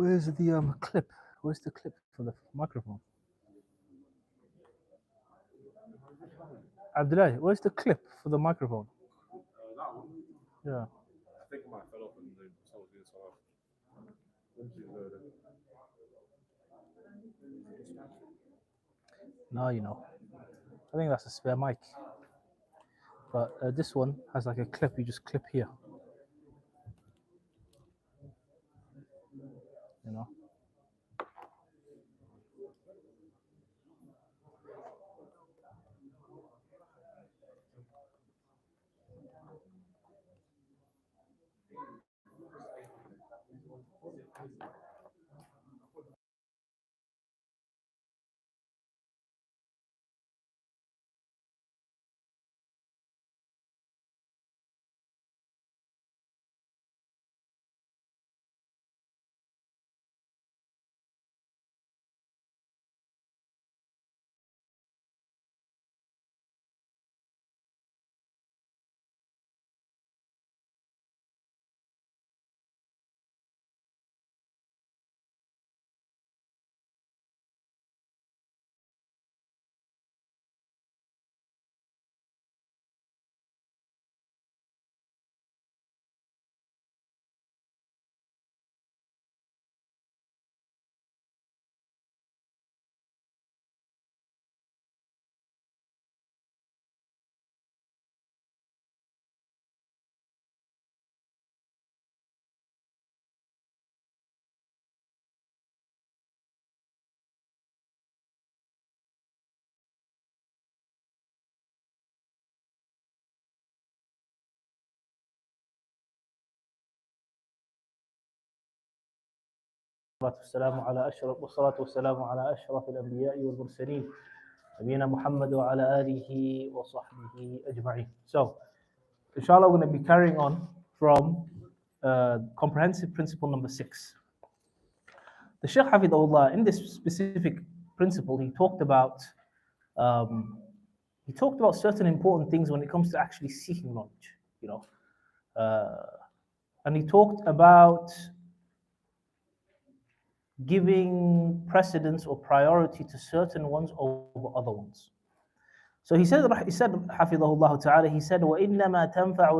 Where's the clip? Where's the clip for the microphone? Abdullah, where's the clip for the microphone? That one, Yeah. I think it might have fell off and someone did something else. Let me see if it's there. Now you know. I think that's a spare mic. But this one has like a clip. You just clip here. You know. والصلاة والسلام على أشرف الأنبياء والمرسلين نبينا محمد وعلى آله وصحبه أجمعين. So, inshallah, we're going to be carrying on from comprehensive principle number 6. The Shaykh Hafidahullah, in this specific principle, he talked about certain important things when it comes to actually seeking knowledge, you know, and he talked about giving precedence or priority to certain ones over other ones. So he said حفظه ta'ala, he said, وَإِنَّمَا تَنْفَعُ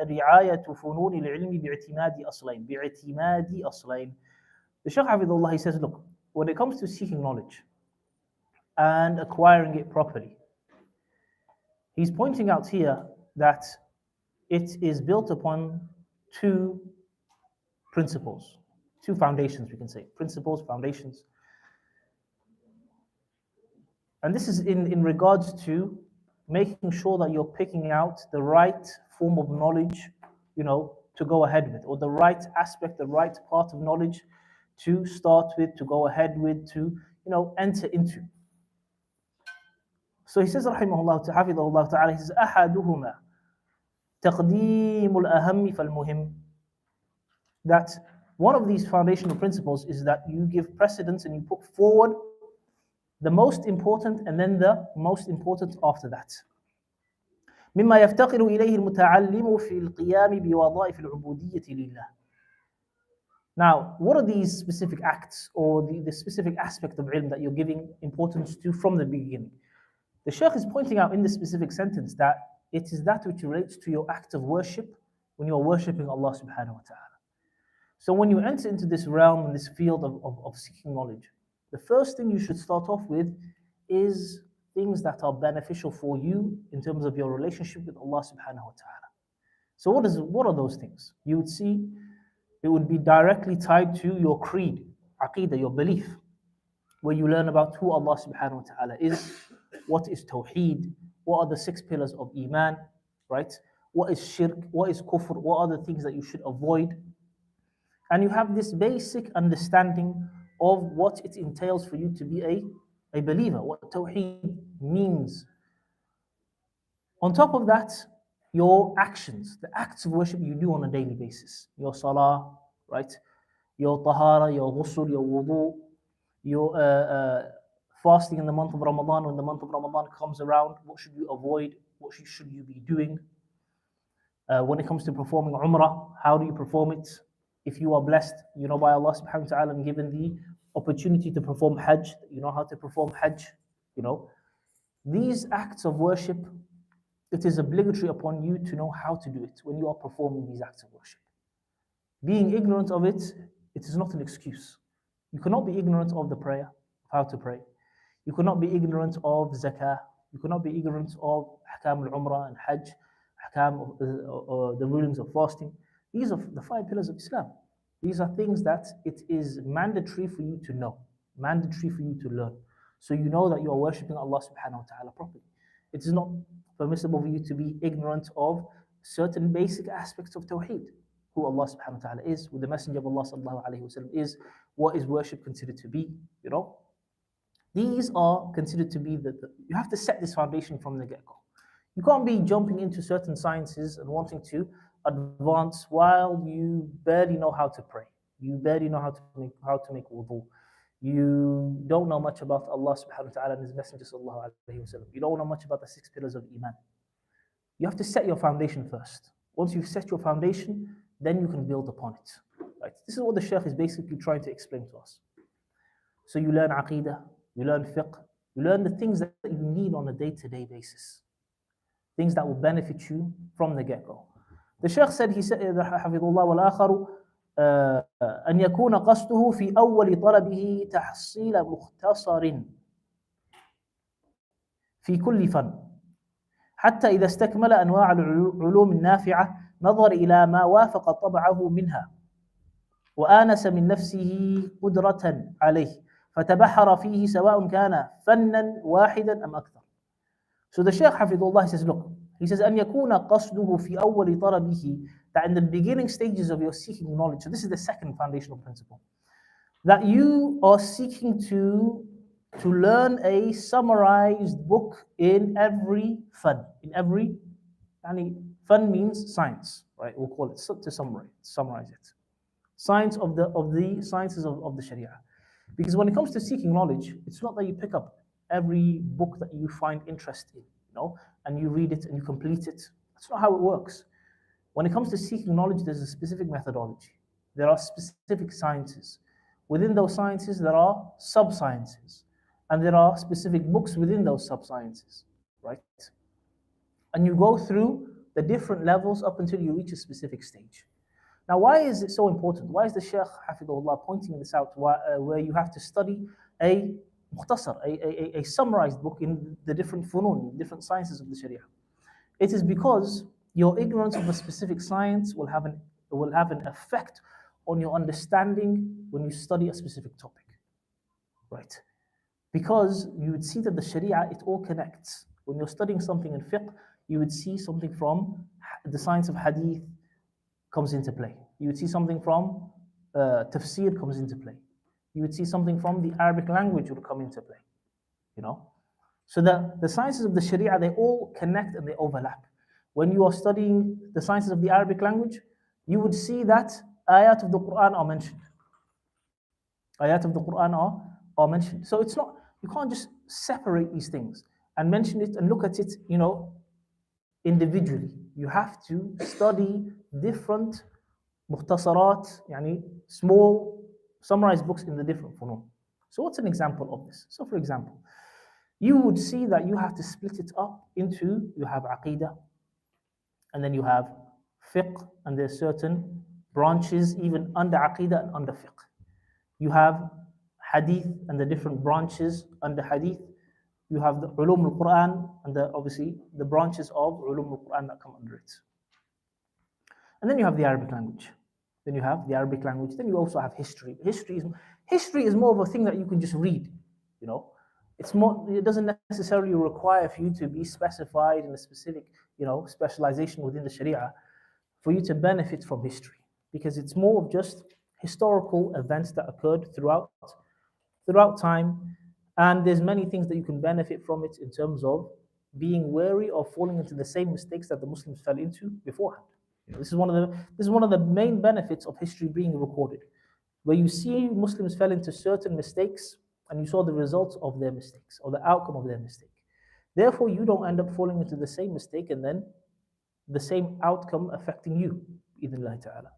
رِعَايَةُ فُنُونِ الْعِلْمِ بِاعْتِمَادِ أَصْلَيْنِ. The Shaykh Hafidahullah, he says, look, when it comes to seeking knowledge and acquiring it properly, he's pointing out here that it is built upon two principles, two foundations, we can say. Principles, foundations. And this is in regards to making sure that you're picking out the right form of knowledge, you know, to go ahead with, or the right aspect, the right part of knowledge to start with, to go ahead with, to, you know, enter into. So he says, rahimahullah, hafidhahullah ta'ala, he says, أحدهما تقديم الأهم فالمهم. That one of these foundational principles is that you give precedence and you put forward the most important and then the most important after that. مما يفتقر إليه المتعلم في القيام بوظائف العبودية لله. Now, what are these specific acts or the specific aspect of ilm that you're giving importance to from the beginning? The Shaykh is pointing out in this specific sentence that it is that which relates to your act of worship when you are worshipping Allah subhanahu wa ta'ala. So when you enter into this realm and this field of seeking knowledge, the first thing you should start off with is things that are beneficial for you in terms of your relationship with Allah subhanahu wa ta'ala. So what are those things? You would see it would be directly tied to your creed, aqidah, your belief, where you learn about who Allah subhanahu wa ta'ala is, what is tawheed, what are the 6 pillars of iman, right? What is shirk, what is kufr, what are the things that you should avoid. And you have this basic understanding of what it entails for you to be a believer, what tawheed means. On top of that, your actions, the acts of worship you do on a daily basis, your salah, right? Your tahara, your ghusl, your wudu, your fasting in the month of Ramadan. When the month of Ramadan comes around, what should you avoid? What should you be doing? When it comes to performing umrah, how do you perform it? If you are blessed, by Allah subhanahu wa ta'ala and given the opportunity to perform Hajj, you know how to perform Hajj, you know. These acts of worship, it is obligatory upon you to know how to do it when you are performing these acts of worship. Being ignorant of it, it is not an excuse. You cannot be ignorant of the prayer, how to pray. You cannot be ignorant of zakah. You cannot be ignorant of ahkam al-umrah and hajj, ahkam the rulings of fasting. These are the 5 pillars of Islam. These are things that it is mandatory for you to know, mandatory for you to learn. So you know that you are worshipping Allah subhanahu wa ta'ala properly. It is not permissible for you to be ignorant of certain basic aspects of Tawheed, who Allah subhanahu wa ta'ala is, who the Messenger of Allah sallallahu alayhi wa sallam is, what is worship considered to be, you know. These are considered to be you have to set this foundation from the get-go. You can't be jumping into certain sciences and wanting to advance while you barely know how to pray. You barely know how to make wudu. You don't know much about Allah subhanahu wa ta'ala and His Messenger sallallahu alayhi wa sallam. You don't know much about the 6 pillars of Iman. You have to set your foundation first. Once you've set your foundation, then you can build upon it. Right? This is what the Shaykh is basically trying to explain to us. So you learn Aqidah, you learn fiqh, you learn the things that you need on a day-to-day basis. Things that will benefit you from the get-go. The Shaykh said, حفظ الله والآخر أن يكون قصده في أول طلبه تحصيل مختصر في كل فن حتى إذا استكمل أنواع العلوم النافعة نظر إلى ما وافق طبعه منها وآنس من نفسه قدرة عليه فتبحر فيه سواء كان فنا واحدا أم أكثر. So the Shaykh Hafidullah says, look, he says, أن يكون قصده في أول طلبه, that in the beginning stages of your seeking knowledge, so this is the second foundational principle, that you are seeking to learn a summarized book in every fan. In every, fan means science, right? We'll call it to summarize it. Science of the sciences of the Sharia. Because when it comes to seeking knowledge, it's not that you pick up every book that you find interesting, and you read it and you complete it. That's not how it works. When it comes to seeking knowledge, there's a specific methodology. There are specific sciences. Within those sciences, there are sub-sciences. And there are specific books within those sub-sciences, right? And you go through the different levels up until you reach a specific stage. Now, why is it so important? Why is the Shaykh Hafidullah pointing this out, where you have to study a mukhtasar, a summarized book in the different funun, different sciences of the Sharia? It is because your ignorance of a specific science will have an effect on your understanding when you study a specific topic, right? Because you would see that the Sharia, it all connects. When you're studying something in fiqh, you would see something from the science of hadith comes into play. You would see something from tafsir comes into play. You would see something from the Arabic language would come into play, So the sciences of the Sharia, they all connect and they overlap. When you are studying the sciences of the Arabic language, you would see that ayat of the Quran are mentioned. Ayat of the Quran are mentioned. So it's not, you can't just separate these things and mention it and look at it, individually. You have to study different mukhtasarat, small summarized books in the different funun. So what's an example of this? So for example, you would see that you have to split it up into, you have aqidah, and then you have fiqh, and there's certain branches even under aqidah and under fiqh. You have hadith and the different branches under hadith. You have the ulum al-Quran and obviously the branches of ulum al-Quran that come under it. And then you have the Arabic language. Then you also have history. History is more of a thing that you can just read, It doesn't necessarily require for you to be specified in a specific, specialization within the Sharia for you to benefit from history, because it's more of just historical events that occurred throughout time, and there's many things that you can benefit from it in terms of being wary of falling into the same mistakes that the Muslims fell into beforehand. This is one of the main benefits of history being recorded, where you see Muslims fell into certain mistakes and you saw the results of their mistakes or the outcome of their mistake. Therefore, you don't end up falling into the same mistake and then the same outcome affecting you, idhnillah ta'ala.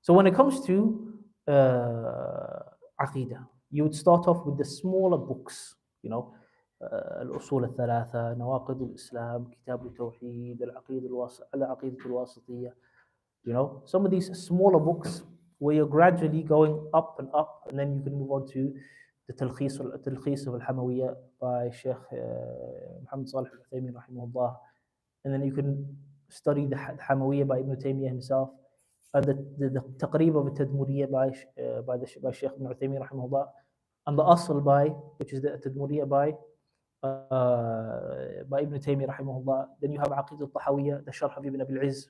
So when it comes to Aqidah, you would start off with the smaller books, you know, الأصول الثلاثة, نواقض الإسلام, كتاب التوحيد, العقيدة الواسطية, you know, some of these smaller books where you're gradually going up, and then you can move on to the Talkhis of Al-Hamawiyya by Sheikh Muhammad Salih Al-Uthaymin rahimahullah, and then you can study the Hamawiyya by Ibn Taymiyyah himself, and the Taqrib of Al-Tadmuriyya by Sheikh Ibn Uthaymin rahimahullah, and the Asl which is the Tadmuriyya by Ibn Taymiyyah rahimahullah. Then you have Aqid al-Tahawiyya, the Sharh of Ibn Abil Izz.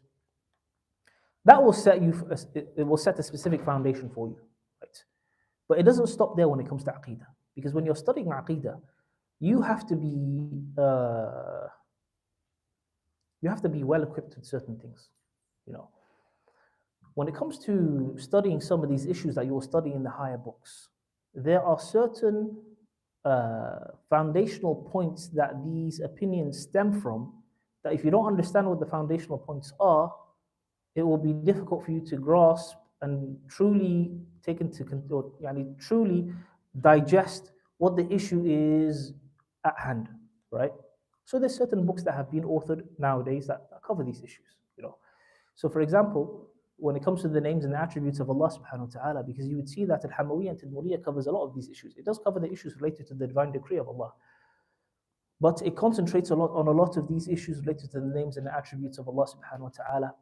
That will set it will set a specific foundation for you, right? But it doesn't stop there when it comes to Aqidah, because when you're studying Aqidah, you have to be well equipped with certain things, you know. When it comes to studying some of these issues that you will study in the higher books, there are certain foundational points that these opinions stem from, that if you don't understand what the foundational points are, it will be difficult for you to grasp and truly truly digest what the issue is at hand, right? So there's certain books that have been authored nowadays that cover these issues, you know. So for example, when it comes to the names and the attributes of Allah subhanahu wa ta'ala, because you would see that Al-Hamawiyya and Tadmuriyya covers a lot of these issues. It does cover the issues related to the divine decree of Allah, but it concentrates on a lot of these issues related to the names and the attributes of Allah subhanahu wa ta'ala.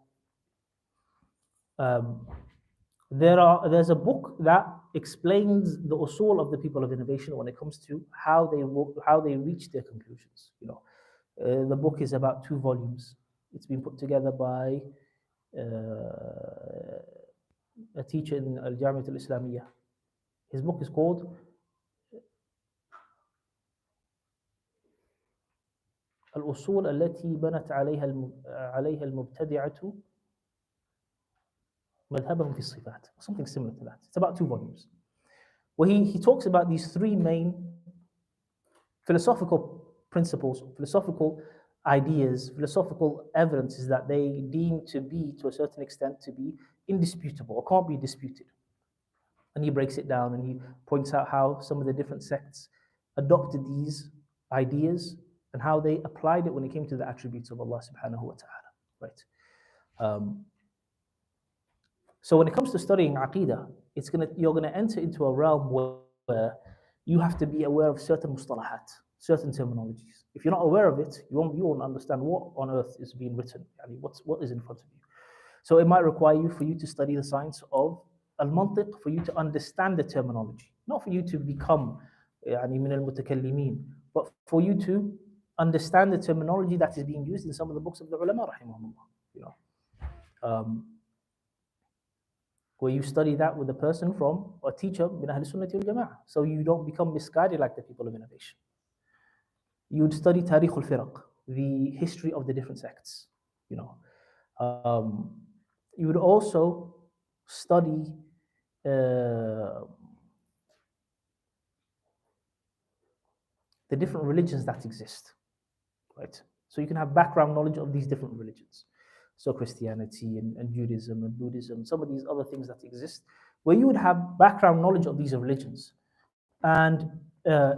There's a book that explains the usul of the people of innovation when it comes to how they reach their conclusions. You know, the book is about 2 volumes. It's been put together by a teacher in Al-Jami'at Al-Islamiyya. His book is called الأصول التي بنت عليها المبتدعة مذهبهم في الصفات, something similar to that. It's about 2 volumes, where he talks about these 3 main philosophical principles, philosophical ideas, philosophical evidences that they deem to be, to a certain extent, to be indisputable or can't be disputed. And he breaks it down and he points out how some of the different sects adopted these ideas and how they applied it when it came to the attributes of Allah subhanahu wa ta'ala, right? So when it comes to studying Aqidah, you're going to enter into a realm where you have to be aware of certain mustalahat, certain terminologies. If you're not aware of it, you won't understand what on earth is being written, what is in front of you. So it might require for you to study the science of al-mantiq, for you to understand the terminology, not for you to become min al-mutakallimin, but for you to understand the terminology that is being used in some of the books of the ulama rahimahumullah, you know. Where you study that with a person from a teacher min Ahl Sunnati wal Jama'ah, so you don't become misguided like the people of innovation. You would study Tarikh al-Firaq, the history of the different sects, you know. You would also study the different religions that exist, right? So you can have background knowledge of these different religions. So Christianity and Judaism and Buddhism, some of these other things that exist, where you would have background knowledge of these religions. And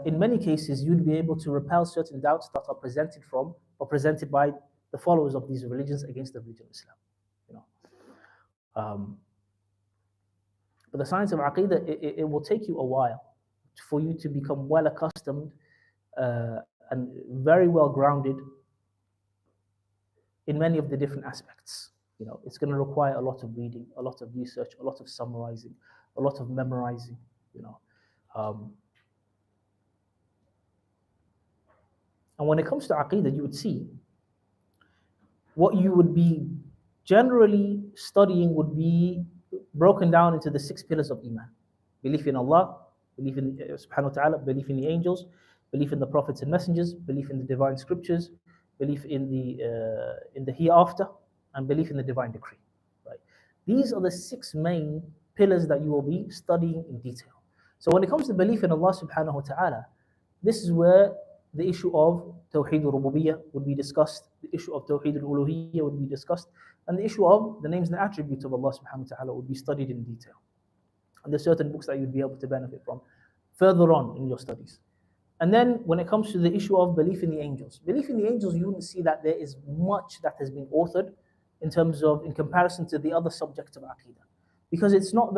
in many cases, you'd be able to repel certain doubts that are presented by the followers of these religions against the religion of Islam. You know, but the science of Aqidah, it will take you a while for you to become well accustomed and very well grounded in many of the different aspects. You know, it's going to require a lot of reading, a lot of research, a lot of summarizing, a lot of memorizing, you know. And when it comes to Aqidah, you would see what you would be generally studying would be broken down into the 6 pillars of Iman. Belief in Allah, belief in subhanahu wa ta'ala, belief in the angels, belief in the prophets and messengers, belief in the divine scriptures, belief in the hereafter, and belief in the divine decree. Right? These are the 6 main pillars that you will be studying in detail. So when it comes to belief in Allah subhanahu wa ta'ala, this is where the issue of Tawheed al-Rububiyyah would be discussed, the issue of Tawheed al-Uluhiyyah would be discussed, and the issue of the names and attributes of Allah subhanahu wa ta'ala would be studied in detail. And there's certain books that you'd be able to benefit from further on in your studies. And then when it comes to the issue of belief in the angels, you wouldn't see that there is much that has been authored in terms of, in comparison to the other subjects of Aqidah. Because it's not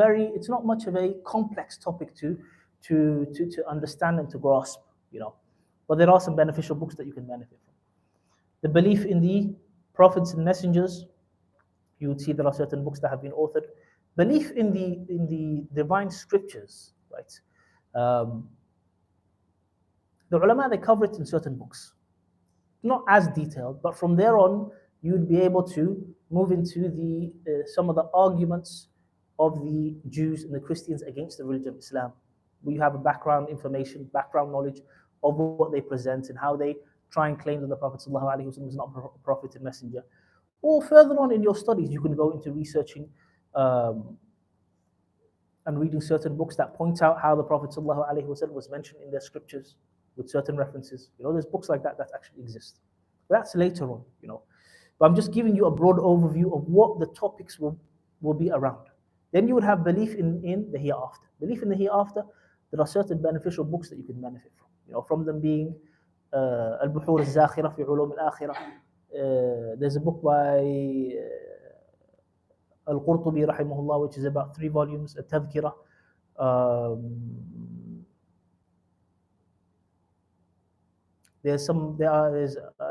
much of a complex topic to understand and to grasp, But there are some beneficial books that you can benefit from. The belief in the prophets and messengers, you would see there are certain books that have been authored. Belief in the divine scriptures, right? The ulama, they cover it in certain books. Not as detailed, but from there on, you'd be able to move into some of the arguments of the Jews and the Christians against the religion of Islam. We have a background information, background knowledge of what they present and how they try and claim that the Prophet ﷺ is not a prophet and messenger. Or further on in your studies, you can go into researching and reading certain books that point out how the Prophet ﷺ was mentioned in their scriptures with certain references. There's books like that actually exist. But that's later on, But I'm just giving you a broad overview of what the topics will be around. Then you would have belief in the hereafter. Belief in the hereafter, there are certain beneficial books that you can benefit from. From them being Al-Buhur al-Zakhira fi Ulum al-Akhirah. There's a book by Al-Qurtubi rahimahullah, which is about 3 volumes, Al-Tadhkira. There's a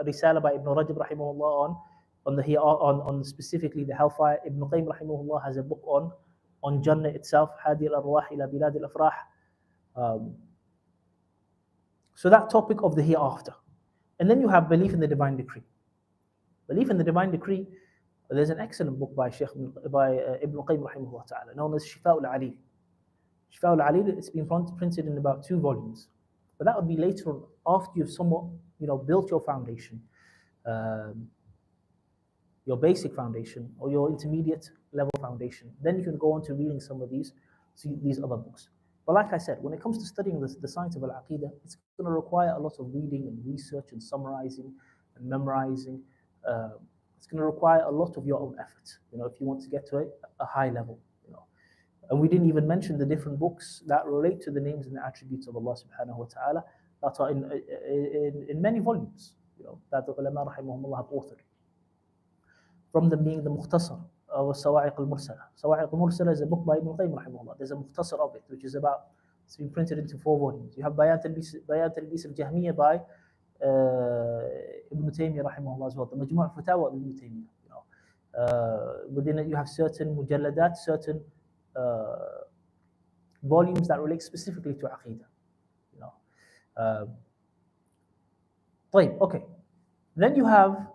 Risala by Ibn Rajab rahimahullah on specifically the hellfire. Ibn Qayyim rahimahullah has a book on Jannah itself, Hadi al-Arwah ila Bilad al-Afrah. So that topic of the hereafter. And then you have belief in the divine decree. Belief in the divine decree, there's an excellent book by Ibn Qayyim rahimahullah ta'ala, known as Shifa al-Alil. Shifa al-Alil, it's been printed in about 2 volumes. But that would be later on, after you've somewhat, built your foundation, your basic foundation or your intermediate level foundation. Then you can go on to reading some of these other books. But like I said, when it comes to studying the science of Al-Aqidah, it's going to require a lot of reading and research and summarizing and memorizing. It's going to require a lot of your own effort, if you want to get to a high level. And we didn't even mention the different books that relate to the names and the attributes of Allah subhanahu wa ta'ala that are in many volumes, that the ulama rahimahumullah have authored. From them being the Mukhtasar of Sawa'iq al-Mursala. Sawa'iq al-Mursala is a book by Ibn Qayyim rahimahullah. There's a Mukhtasar of it, which is it's been printed into 4 volumes. You have Bayat al-Bis al-Jahmiyyah by Ibn Taymiyyah rahimahullah as well. The Majmu' al-Fatawa of Ibn Taymiyyah. Within it you have certain mujalladat, certain volumes that relate specifically to Aqidah. Okay. Then you have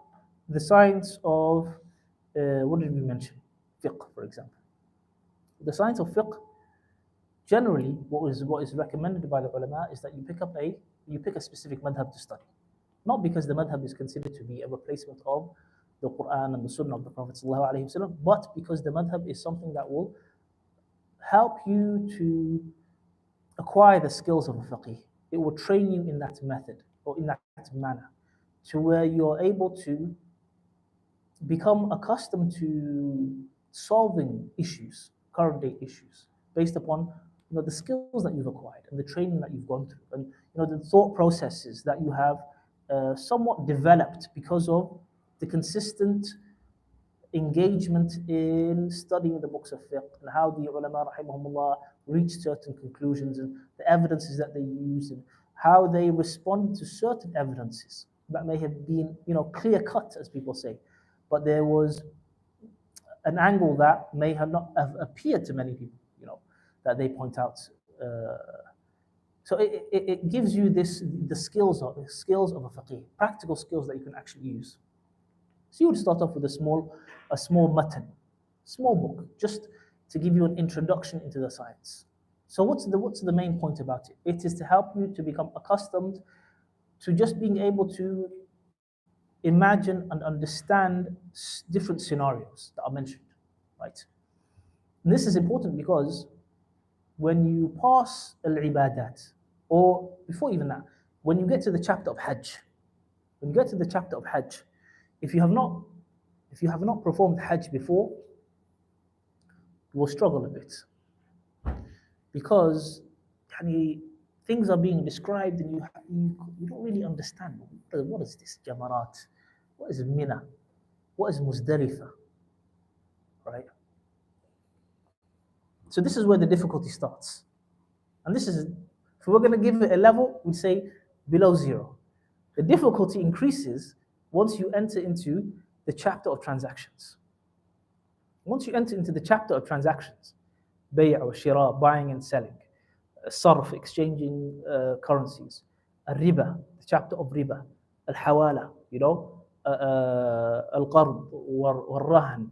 the science of, what did we mention? Fiqh, for example. The science of fiqh, generally, what is recommended by the ulama is that you pick a specific madhab to study. Not because the madhab is considered to be a replacement of the Quran and the Sunnah of the Prophet ﷺ, but because the madhab is something that will help you to acquire the skills of a faqih. It will train you in that method or in that manner to where you're able to become accustomed to solving issues, current day issues, based upon the skills that you've acquired and the training that you've gone through, and the thought processes that you have somewhat developed because of the consistent engagement in studying the books of fiqh and how the ulama rahimahumullah reached certain conclusions and the evidences that they used and how they respond to certain evidences that may have been clear cut, as people say, but there was an angle that may have not have appeared to many people, that they point out. So it gives you the skills of a faqih, practical skills that you can actually use. So you would start off with a small matan, small book, just to give you an introduction into the science. So what's the main point about it? It is to help you to become accustomed to just being able to imagine and understand different scenarios that are mentioned, right? And this is important because when you pass al-ibadat, or before even that, when you get to the chapter of Hajj, when you get to the chapter of Hajj, if you have not performed Hajj before, you will struggle a bit. Because things are being described and you don't really understand. What is this Jamarat? What is Mina? What is Muzdalifah? Right? So this is where the difficulty starts. And this is, if we're going to give it a level, we'd say below 0. The difficulty increases once you enter into the chapter of transactions. Once you enter into the chapter of transactions, bay' or shira, buying and selling, sarf, exchanging currencies, riba, the chapter of riba, al-hawala, al-qard, wal-rahan,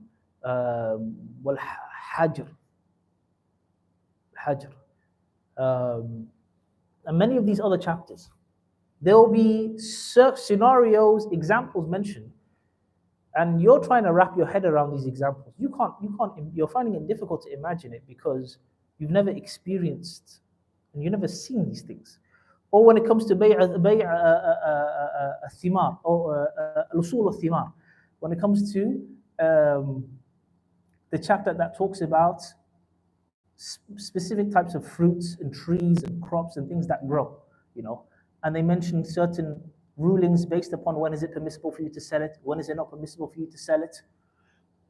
wal-hajr, and many of these other chapters. There will be scenarios, examples mentioned, and you're trying to wrap your head around these examples. You can't, you're finding it difficult to imagine it because you've never experienced and you've never seen these things. Or when it comes to bay' al-thimar, or al-usul al-thimar, when it comes to the chapter that talks about specific types of fruits and trees and crops and things that grow, and they mention certain rulings based upon when is it permissible for you to sell it, when is it not permissible for you to sell it,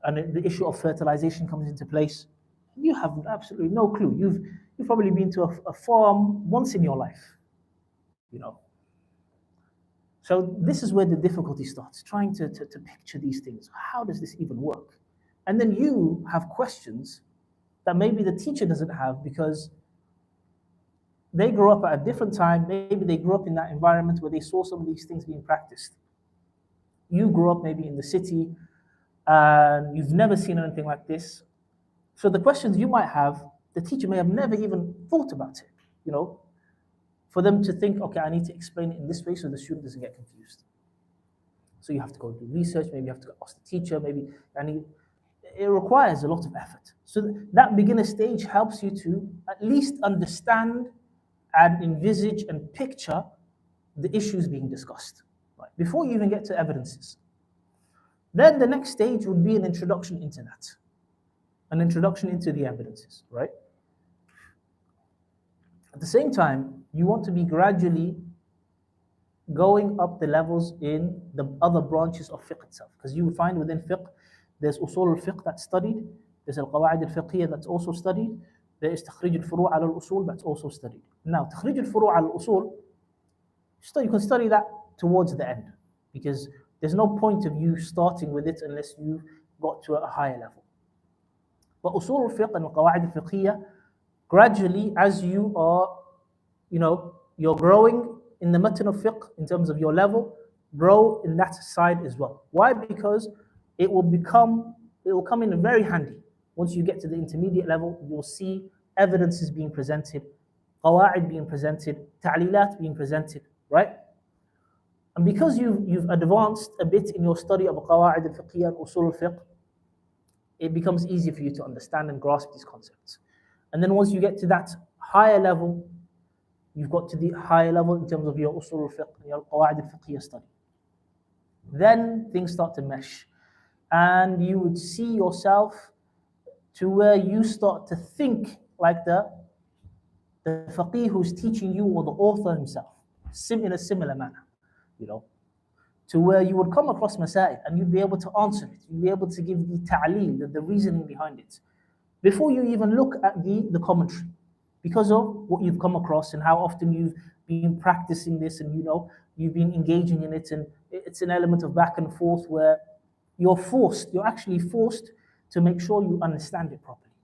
and the issue of fertilization comes into place. You have absolutely no clue. You've probably been to a farm once in your life, So this is where the difficulty starts, trying to picture these things. How does this even work? And then you have questions that maybe the teacher doesn't have because they grew up at a different time. Maybe they grew up in that environment where they saw some of these things being practiced. You grew up maybe in the city and you've never seen anything like this. So the questions you might have, the teacher may have never even thought about it, for them to think, okay, I need to explain it in this way so the student doesn't get confused. So you have to go do research, maybe you have to ask the teacher, it requires a lot of effort. So that beginner stage helps you to at least understand and envisage and picture the issues being discussed, right? Before you even get to evidences. Then the next stage would be an introduction into that, an introduction into the evidences, right? At the same time, you want to be gradually going up the levels in the other branches of fiqh itself, because you will find within fiqh, there's usul al-fiqh that's studied, there's al-qawa'id al-fiqhiyya that's also studied, there is takhrij al-furu' ala al-usul that's also studied. Now, takhrij al-furu' ala al-usul, you can study that towards the end, because there's no point of you starting with it unless you've got to a higher level. But usul al-fiqh and al-qawa'id al-fiqhiyya, gradually, as you are, you're growing in the matn of fiqh in terms of your level, grow in that side as well. Why? Because it will come in very handy. Once you get to the intermediate level, you'll see evidences being presented, qawa'id being presented, ta'lilat being presented, right? And because you've advanced a bit in your study of qawa'id al-fiqhiyya and usul al-fiqh, it becomes easier for you to understand and grasp these concepts. And then once you get to that higher level, you've got to the higher level in terms of your usul al-fiqh and your qawa'id al-fiqhiyya study. Then things start to mesh. And you would see yourself to where you start to think like the faqih who's teaching you, or the author himself, in a similar manner, to where you would come across masail and you'd be able to answer it, you'd be able to give the ta'leel, the reasoning behind it, before you even look at the commentary, because of what you've come across and how often you've been practicing this and you've been engaging in it, and it's an element of back and forth where you're actually forced to make sure you understand it properly,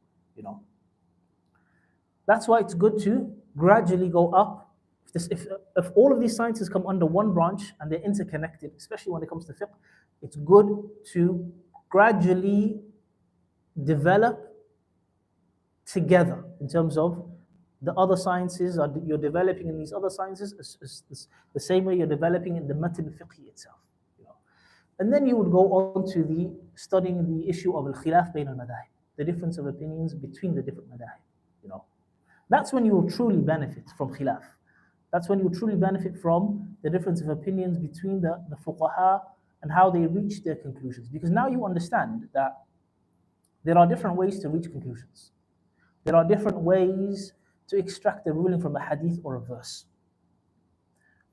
That's why it's good to gradually go up. If all of these sciences come under one branch and they're interconnected, especially when it comes to fiqh, it's good to gradually develop together in terms of the other sciences you're developing in these other sciences is the same way you're developing in the matn fiqhi itself. And then you would go on to studying the issue of al-khilaf bayn al-madahib, the difference of opinions between the different madahib. That's when you will truly benefit from khilaf. That's when you truly benefit from the difference of opinions between the fuqaha and how they reach their conclusions. Because now you understand that there are different ways to reach conclusions. There are different ways to extract a ruling from a hadith or a verse.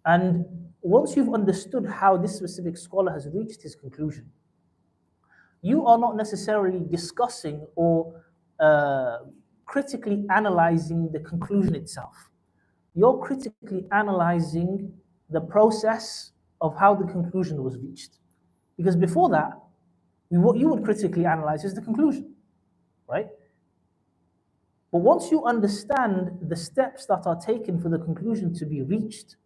And once you've understood how this specific scholar has reached his conclusion, you are not necessarily discussing or critically analyzing the conclusion itself. You're critically analyzing the process of how the conclusion was reached. Because before that, what you would critically analyze is the conclusion, right? But once you understand the steps that are taken for the conclusion to be reached,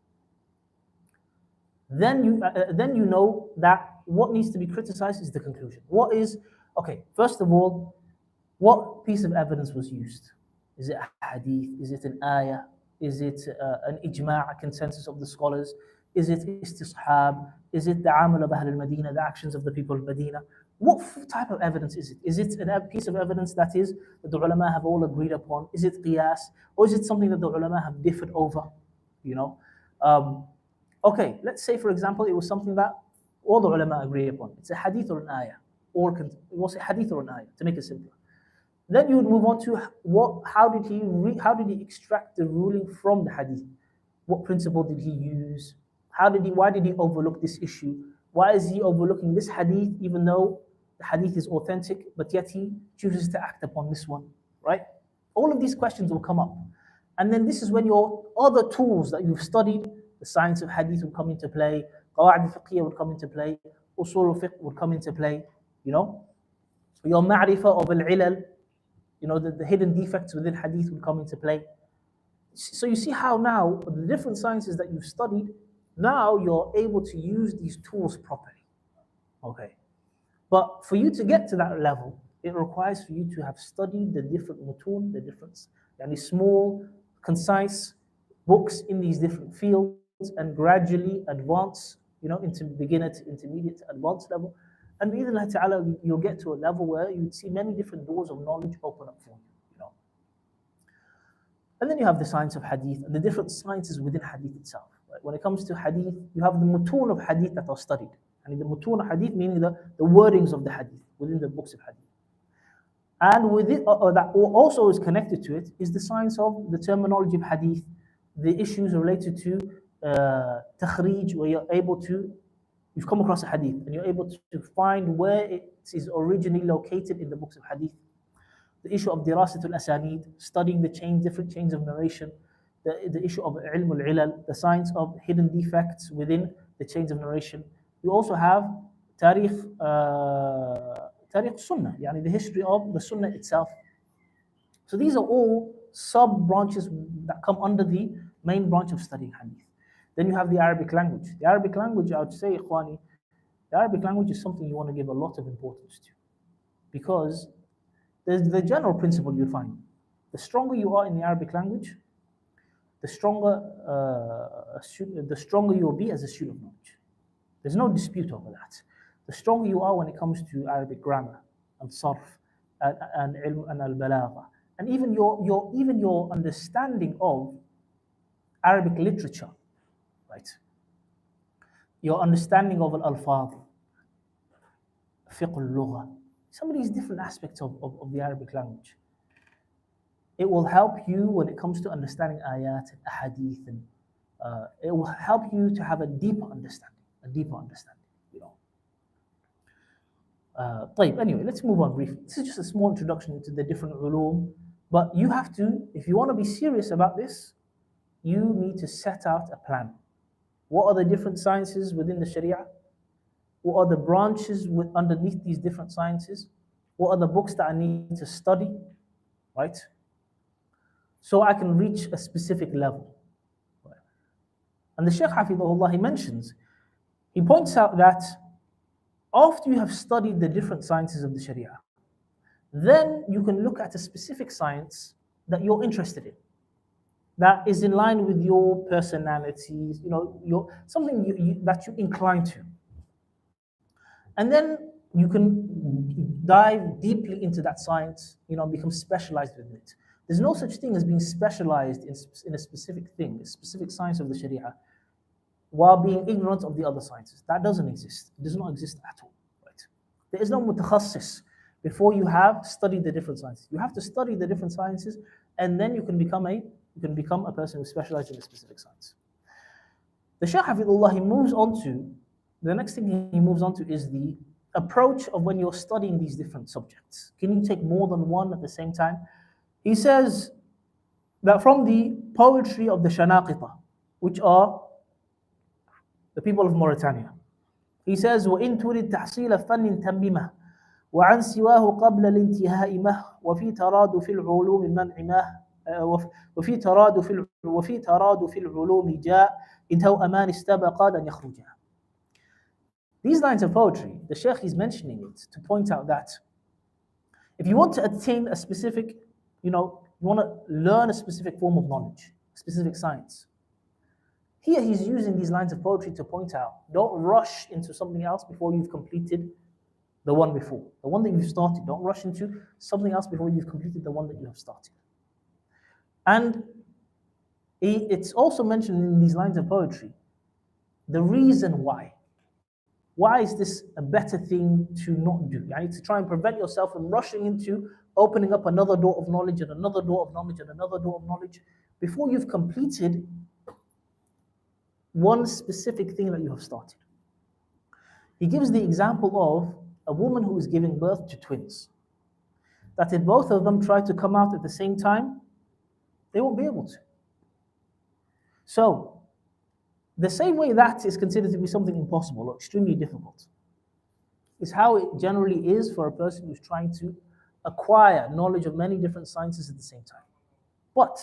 then you know that what needs to be criticized is the conclusion. What is, okay, first of all, what piece of evidence was used? Is it a hadith? Is it an ayah? Is it an ijma', a consensus of the scholars? Is it istishab? Is it the amal of Ahl al-Madinah, the actions of the people of Medina? What type of evidence is it? Is it a piece of evidence that the ulama have all agreed upon? Is it qiyas? Or is it something that the ulama have differed over? You know? Okay, let's say for example, it was something that all the ulama agree upon. It's a hadith or an ayah. Or it was a hadith or an ayah, to make it simpler. Then you would move on to how did he extract the ruling from the hadith? What principle did he use? Why did he overlook this issue? Why is he overlooking this hadith even though the hadith is authentic, but yet he chooses to act upon this one, right? All of these questions will come up. And then this is when your other tools that you've studied, the science of hadith will come into play, qawa'id al-fiqhiyya would come into play, usul al-fiqh would come into play, you know? Your ma'rifah of al-ilal, you know, the hidden defects within hadith will come into play. So you see how now the different sciences that you've studied, now you're able to use these tools properly. Okay. But for you to get to that level, it requires for you to have studied the different mutun, the different small, concise books in these different fields and gradually advance, you know, into beginner to intermediate to advanced level. And bi'idhnillah ta'ala, you'll get to a level where you would see many different doors of knowledge open up for you, know. And then you have the science of hadith and the different sciences within hadith itself. Right? When it comes to hadith, you have the mutun of hadith that are studied. And the mutun of hadith meaning the wordings of the hadith within the books of hadith. And with it, that also is connected to it, is the science of the terminology of hadith, the issues related to takhrij, where you've come across a hadith and you're able to find where it is originally located in the books of hadith. The issue of dirasat al-asanid, studying the different chains of narration, the issue of ilm al-ilal, the science of hidden defects within the chains of narration. You also have tarikh sunnah, yani the history of the sunnah itself. So these are all sub-branches that come under the main branch of studying hadith. Then you have the Arabic language. The Arabic language, I would say, Ikhwani, the Arabic language is something you want to give a lot of importance to. Because there's the general principle you'll find. The stronger you are in the Arabic language, the stronger you'll be as a student of knowledge. There's no dispute over that. The stronger you are when it comes to Arabic grammar and sarf and ilm and al-balagha, and even your understanding of Arabic literature, right? Your understanding of al-alfadh, fiqh al-lugha, some of these different aspects of the Arabic language. It will help you when it comes to understanding ayat and ahadith, and it will help you to have a deeper understanding, you know. Anyway, let's move on briefly. This is just a small introduction into the different ulum, but you have to, if you want to be serious about this, you need to set out a plan. What are the different sciences within the Sharia? What are the branches underneath these different sciences? What are the books that I need to study, right? So I can reach a specific level. And the Shaykh Hafidhahullah, he points out that after you have studied the different sciences of the Sharia, then you can look at a specific science that you're interested in, that is in line with your personality, you know, something that you incline to. And then you can dive deeply into that science, you know, become specialized in it. There's no such thing as being specialized in a specific thing, a specific science of the Sharia, while being ignorant of the other sciences. That doesn't exist. It does not exist at all. Right? There is no mutakhassis before you have studied the different sciences. You have to study the different sciences, and then you can become a person who specializes in a specific science. The Shaykh Hafidullah, he moves on to, the next thing he moves on to is the approach of when you're studying these different subjects. Can you take more than one at the same time? He says that from the poetry of the Shanaqita, which are the people of Mauritania, he says, وَإِن تُرِدْ تَحْصِيلَ فَنٍ تَمِّمَهُ وعن سواه قبل الانتهاء مه وفي تراد في العلوم منع مه وفي تراد في العلوم جاء إن توأمان استبقا لن يخرجا. These lines of poetry, the Shaykh is mentioning it to point out that if you want to attain a specific, you want to learn a specific form of knowledge, specific science, here he's using these lines of poetry to point out, don't rush into something else before you've completed the one before, the one that you've started. Don't rush into something else before you've completed the one that you have started. And it's also mentioned in these lines of poetry, the reason why. Why is this a better thing to not do? You need to try and prevent yourself from rushing into opening up another door of knowledge and another door of knowledge and another door of knowledge before you've completed one specific thing that you have started. He gives the example of a woman who is giving birth to twins. That if both of them try to come out at the same time, they won't be able to. So, the same way that is considered to be something impossible or extremely difficult is how it generally is for a person who's trying to acquire knowledge of many different sciences at the same time. But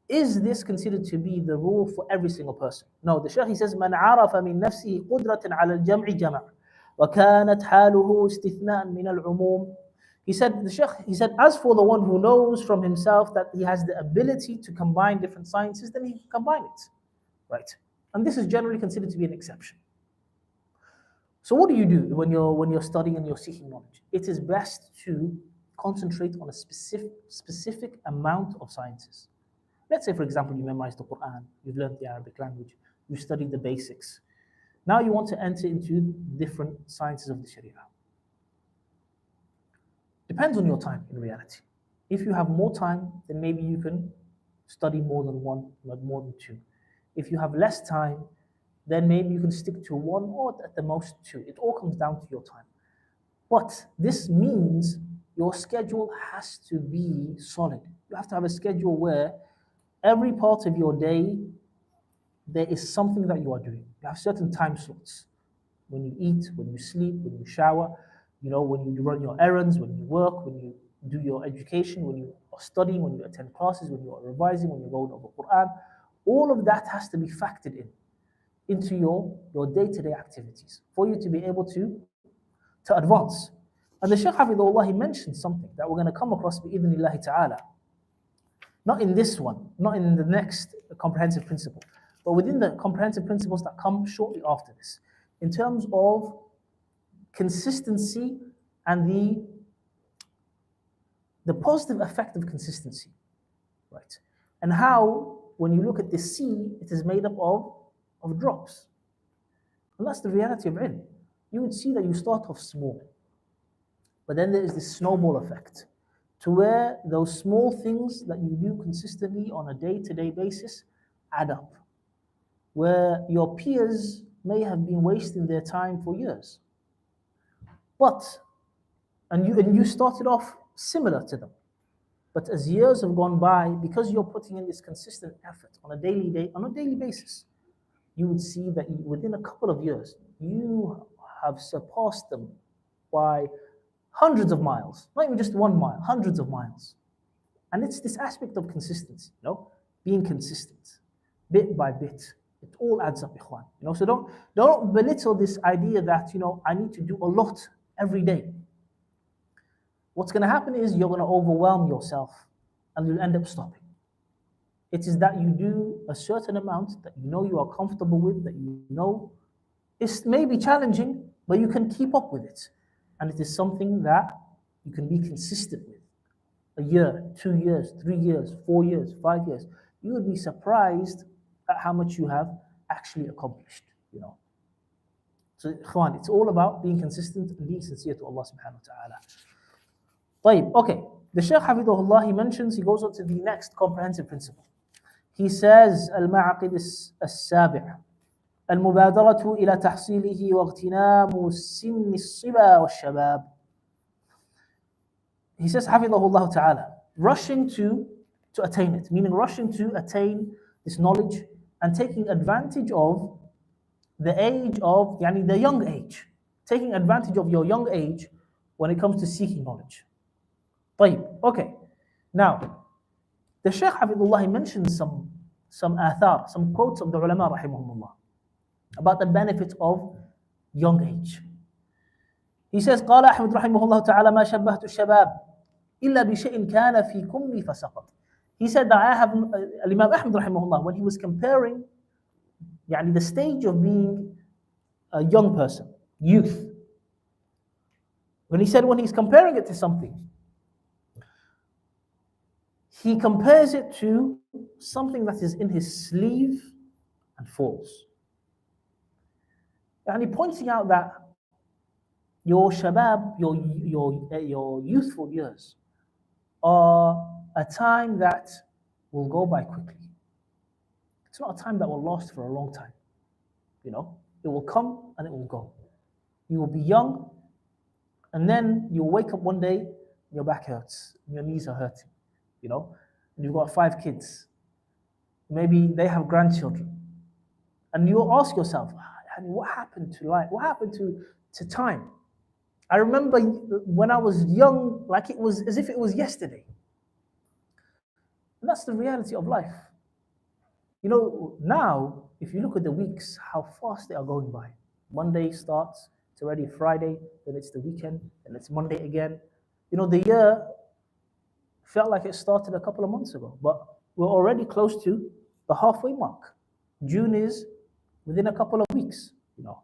is this considered to be the rule for every single person? No, the Shaykh, he says, مَنْ عَرَفَ مِنْ نَفْسِهِ قُدْرَةً عَلَى الْجَمْعِ جَمَعٍ وَكَانَتْ حَالُهُ اسْتِثْنَاءً مِنَ الْعُمُومِ. He said, as for the one who knows from himself that he has the ability to combine different sciences, then he can combine it. Right? And this is generally considered to be an exception. So what do you do when you're studying and you're seeking knowledge? It is best to concentrate on a specific amount of sciences. Let's say, for example, you memorized the Quran, you've learned the Arabic language, you've studied the basics. Now you want to enter into different sciences of the Sharia. Depends on your time, in reality. If you have more time, then maybe you can study more than one, not more than two. If you have less time, then maybe you can stick to one or at the most two. It all comes down to your time. But this means your schedule has to be solid. You have to have a schedule where every part of your day, there is something that you are doing. You have certain time slots. When you eat, when you sleep, when you shower, when you run your errands, when you work, when you do your education, when you are studying, when you attend classes, when you are revising, when you roll over Quran. All of that has to be factored into your day-to-day activities for you to be able to advance. And the Shaykh Hafidullah, he mentioned something that we're going to come across bi-idhnillahi ta'ala. Not in this one, not in the next comprehensive principle, but within the comprehensive principles that come shortly after this, in terms of consistency and the positive effect of consistency, right? And how, when you look at the sea, it is made up of drops. And that's the reality of ilm. You would see that you start off small, but then there is this snowball effect, to where those small things that you do consistently on a day-to-day basis add up, where your peers may have been wasting their time for years. And you started off similar to them. But as years have gone by, because you're putting in this consistent effort on a daily basis, you would see that within a couple of years, you have surpassed them by hundreds of miles, not even just 1 mile, hundreds of miles. And it's this aspect of consistency, being consistent, bit by bit. It all adds up, ikhwan. So don't belittle this idea that I need to do a lot every day. What's going to happen is you're going to overwhelm yourself and you'll end up stopping. It is that you do a certain amount that you are comfortable with, that it may be challenging, but you can keep up with it. And it is something that you can be consistent with. a year, 2 years, 3 years, 4 years, 5 years, you would be surprised at how much you have actually accomplished, you know. So, ikhwan, it's all about being consistent and being sincere to Allah subhanahu wa ta'ala. طيب, okay. The Shaykh Hafidhullah, he mentions, he goes on to the next comprehensive principle. He says, المعقد السابع المبادرة إلى تحصيله واغتنام سن الصبا والشباب. He says, Hafidhullah ta'ala, rushing to attain it, meaning rushing to attain this knowledge and taking advantage of the age of, yani the young age, taking advantage of your young age when it comes to seeking knowledge. طيب, okay. Now, the Shaykh Hafidhullah mentions some athar, some quotes of the ulama rahimahumullah about the benefit of young age. He says, قال أحمد رحمه الله تعالى ما شبهت الشباب إلا بشيء كان في كمي فسقط. He said that I have, Imam Ahmad rahimahullah, when he was comparing يعني the stage of being a young person, youth, when he's comparing it to something, he compares it to something that is in his sleeve and falls. And he pointing out that your shabab, your youthful years, are a time that will go by quickly. It's not a time that will last for a long time. You know, it will come and it will go. You will be young, and then you'll wake up one day, your back hurts, your knees are hurting, you know, and you've got 5 kids. Maybe they have grandchildren. And you'll ask yourself, what happened to life? What happened to time? I remember when I was young, like it was as if it was yesterday. And that's the reality of life. You know, now, if you look at the weeks, how fast they are going by. Monday starts, it's already Friday, then it's the weekend, and it's Monday again. You know, the year felt like it started a couple of months ago, but we're already close to the halfway mark. June is within a couple of weeks, you know.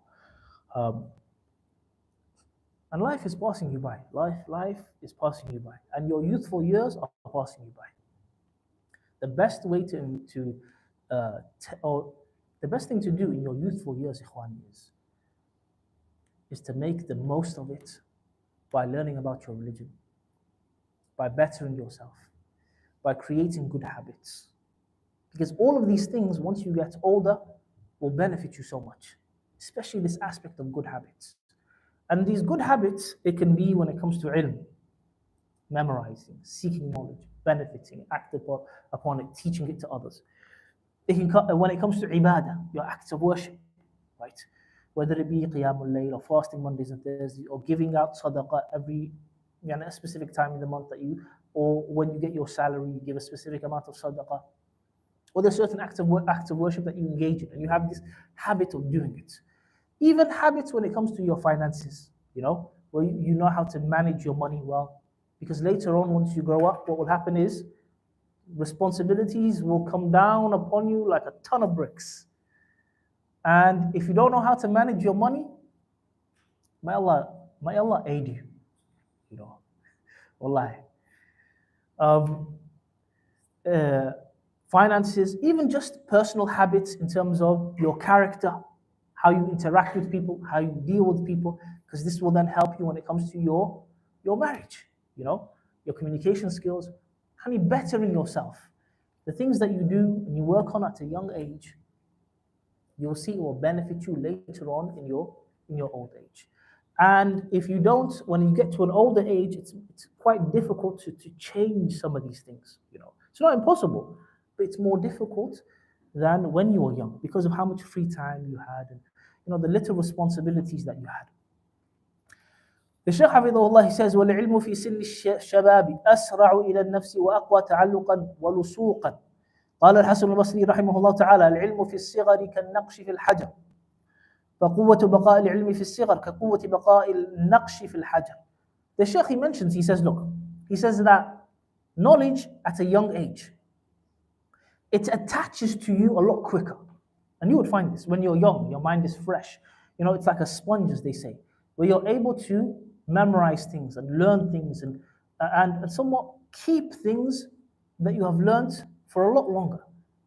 And life is passing you by. Life is passing you by. And your youthful years are passing you by. The best way the best thing to do in your youthful years, ikhwan, is to make the most of it by learning about your religion, by bettering yourself, by creating good habits. Because all of these things, once you get older, will benefit you so much, especially this aspect of good habits. And these good habits, it can be when it comes to ilm, memorizing, seeking knowledge, benefiting, acting upon it, teaching it to others. It can, when it comes to ibadah, your acts of worship, right? Whether it be qiyamul layl or fasting Mondays and Thursdays, or giving out sadaqah every a specific time in the month that you, or when you get your salary, you give a specific amount of sadaqah. Or there's certain acts of worship that you engage in, and you have this habit of doing it. Even habits when it comes to your finances, you know, where you know how to manage your money well. Because later on, once you grow up, what will happen is responsibilities will come down upon you like a ton of bricks. And if you don't know how to manage your money, may Allah aid you, you know, wallahi. Finances, even just personal habits in terms of your character, how you interact with people, how you deal with people, because this will then help you when it comes to your marriage, you know, your communication skills, honey, bettering yourself. The things that you do and you work on at a young age, you'll see it will benefit you later on in your old age. And if you don't, when you get to an older age, it's quite difficult to change some of these things, you know. It's not impossible, but it's more difficult than when you were young because of how much free time you had and, you know, the little responsibilities that you had. The Shaykh Hafidhullah, he says, وَالْعِلْمُ فِي سِنِّ الشَّبَابِ أَسْرَعُ إِلَى النَّفْسِ وَأَقْوَى تَعَلُّقًا وَلُسُوقًا. قال الحسن البصري رحمه الله تعالى: العلم في الصغر كالنقش في الحجر، فقوة بقاء العلم في الصغر كقوة بقاء النقش في الحجر. The Shaykh, he mentions, he says, look, he says that knowledge at a young age, it attaches to you a lot quicker. And you would find this when you're young, your mind is fresh. You know, it's like a sponge, as they say, where you're able to memorize things and learn things and somewhat keep things that you have learnt for a lot longer.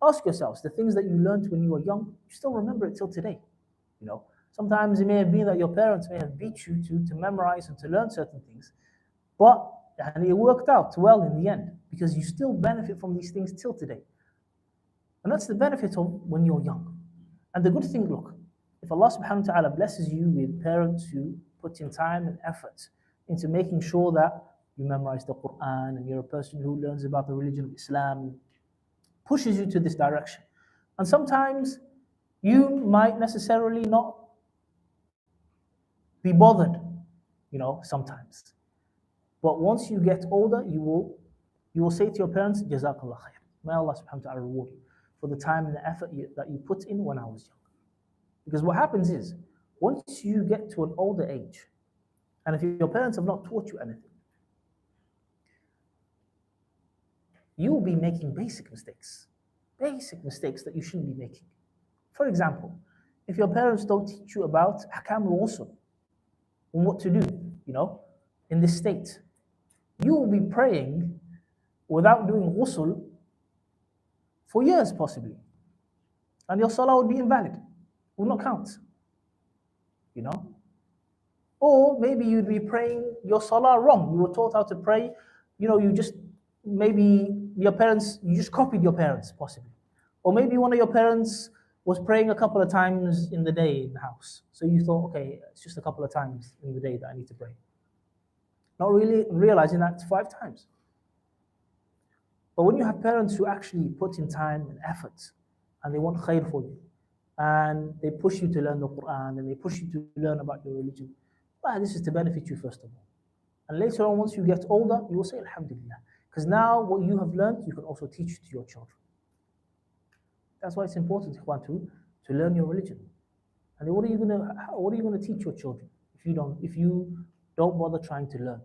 Ask yourselves, the things that you learnt when you were young, you still remember it till today. You know, sometimes it may have been that your parents may have beat you to memorize and to learn certain things, but and it worked out well in the end because you still benefit from these things till today. And that's the benefit of when you're young. And the good thing, look, if Allah subhanahu wa ta'ala blesses you with parents who put in time and effort into making sure that you memorize the Quran and you're a person who learns about the religion of Islam, pushes you to this direction. And sometimes you might necessarily not be bothered, you know, sometimes. But once you get older, you will say to your parents, Jazakallah khair. May Allah subhanahu wa ta'ala reward you for the time and the effort that you put in when I was young. Because what happens is, once you get to an older age, and if your parents have not taught you anything, you will be making basic mistakes that you shouldn't be making. For example, if your parents don't teach you about ahkam al-ghusl, and what to do, you know, in this state, you will be praying without doing ghusl for years possibly. And your salah will be invalid, will not count, you know. Or maybe you'd be praying your salah wrong. You were taught how to pray, you know, you just, maybe your parents, you just copied your parents possibly. Or maybe one of your parents was praying a couple of times in the day in the house. So you thought, okay, it's just a couple of times in the day that I need to pray. Not really realizing that it's 5 times. But when you have parents who actually put in time and effort, and they want khair for you, and they push you to learn the Quran, and they push you to learn about your religion, well, this is to benefit you first of all. And later on, once you get older, you will say, Alhamdulillah. Because now what you have learned, you can also teach to your children. That's why it's important, Ikhwan, to learn your religion. And what are you gonna teach your children if you don't bother trying to learn?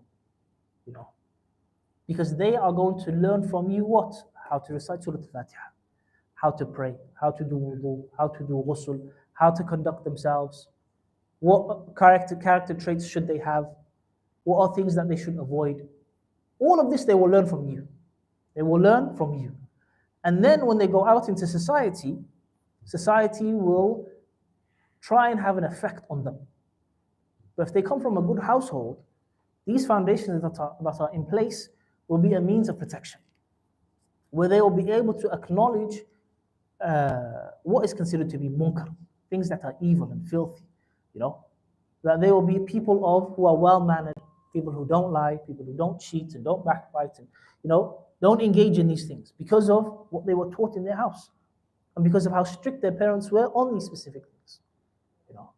You know, because they are going to learn from you what? How to recite Surah Al-Fatiha, how to pray, how to do wudu, how to do ghusl, how to conduct themselves, what character traits should they have, what are things that they should avoid. All of this they will learn from you. They will learn from you. And then when they go out into society, society will try and have an effect on them. But if they come from a good household, these foundations that are in place will be a means of protection, where they will be able to acknowledge what is considered to be munkar, things that are evil and filthy, you know, that they will be people who are well-mannered, people who don't lie, people who don't cheat and don't backbite and, you know, don't engage in these things because of what they were taught in their house and because of how strict their parents were on these specific things, you know.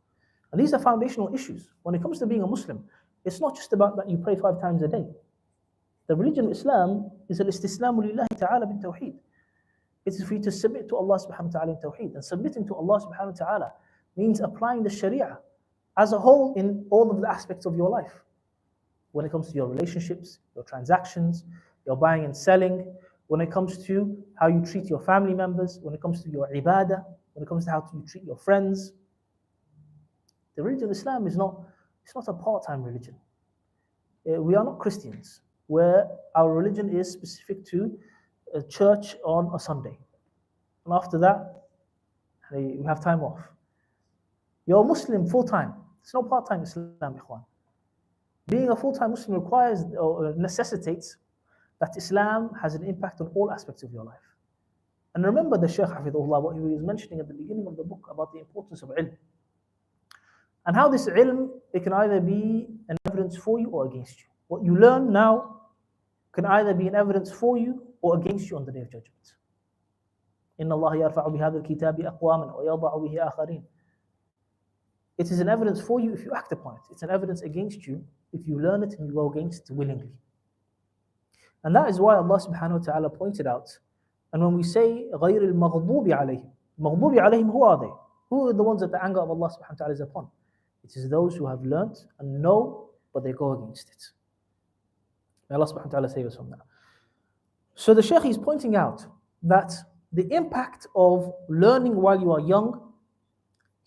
And these are foundational issues. When it comes to being a Muslim, it's not just about that you pray 5 times a day. The religion of Islam is al-istislamu lillahi ta'ala bin tawheed. It is for you to submit to Allah subhanahu wa ta'ala in tawheed. And submitting to Allah subhanahu wa ta'ala means applying the sharia as a whole in all of the aspects of your life. When it comes to your relationships, your transactions, your buying and selling, when it comes to how you treat your family members, when it comes to your ibadah, when it comes to how you treat your friends. The religion of Islam is not a part-time religion. We are not Christians, where our religion is specific to a church on a Sunday. And after that, we have time off. You're a Muslim full-time. It's not part-time Islam, ikhwan. Being a full-time Muslim requires or necessitates that Islam has an impact on all aspects of your life. And remember the Shaykh Hafidhullah, what he was mentioning at the beginning of the book about the importance of ilm. And how this ilm, it can either be an evidence for you or against you. What you learn now can either be an evidence for you or against you on the Day of Judgment. إِنَّ اللَّهَ يَرْفَعُ بِهَذَا الْكِتَابِ أَقْوَامًا وَيَضَعُ بِهِ آخَرِينَ. It is an evidence for you if you act upon it. It's an evidence against you if you learn it and you go against it willingly. And that is why Allah subhanahu wa ta'ala pointed out, and when we say غَيْرِ الْمَغْضُوبِ عَلَيْهِمْ, مَغْضُوبِ عَلَيْهِمْ, who are they? Who are the ones that the anger of Allah subhanahu wa ta'ala is upon? It is those who have learnt and know, but they go against it. May Allah subhanahu wa ta'ala save us from that. So the Shaykh is pointing out that the impact of learning while you are young,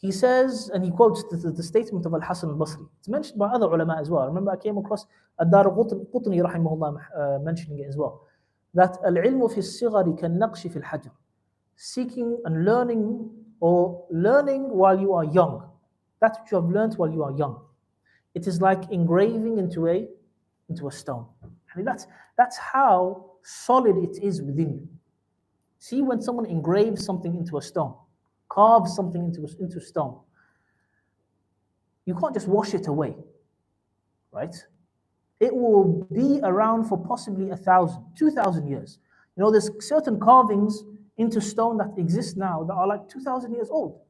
He says, and he quotes the statement of Al-Hasan al-Basri. It's mentioned by other ulama as well. I remember I came across Ad-Darqutni rahimahullah mentioning it as well. That al-ilmu fi al-sighari kan-naqshi fi al-hajar. Seeking and learning, or learning while you are young. That's what you have learned while you are young. It is like engraving into a stone. I mean, that's how solid it is within you. See, when someone engraves something into a stone, carves something into stone, you can't just wash it away, right? It will be around for possibly 1,000, 2,000 years. You know, there's certain carvings into stone that exist now that are like 2,000 years old.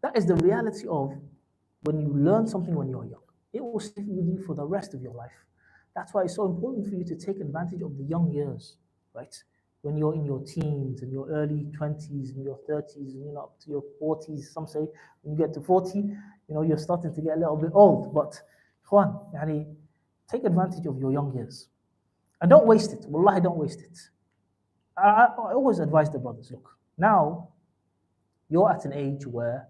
That is the reality of when you learn something when you're young. It will stay with you for the rest of your life. That's why it's so important for you to take advantage of the young years, right? When you're in your teens, and your early 20s, and your 30s, and up to your 40s. Some say when you get to 40, you're starting to get a little bit old. But yani, take advantage of your young years. And don't waste it. Wallahi, don't waste it. I always advise the brothers, look, now you're at an age where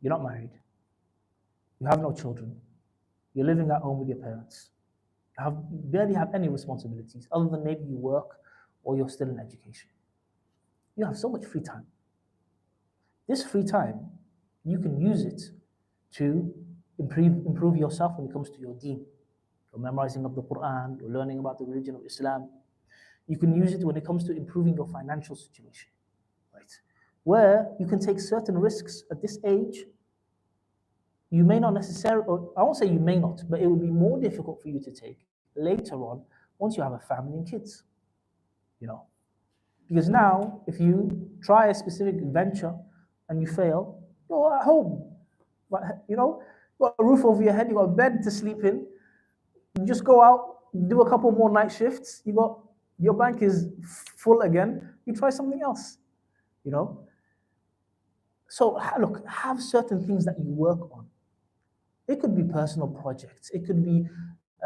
you're not married, you have no children, you're living at home with your parents, you barely have any responsibilities other than maybe you work or you're still in education. You have so much free time. This free time, you can use it to improve yourself when it comes to your deen. You're memorizing of the Quran, you're learning about the religion of Islam. You can use it when it comes to improving your financial situation, right? Where you can take certain risks at this age. You may not necessarily, or I won't say you may not, but it will be more difficult for you to take later on once you have a family and kids, Because now, if you try a specific venture and you fail, you're at home. But, you've got a roof over your head, you've got a bed to sleep in. You just go out, do a couple more night shifts, your bank is full again, you try something else, So look, have certain things that you work on. It could be personal projects, it could be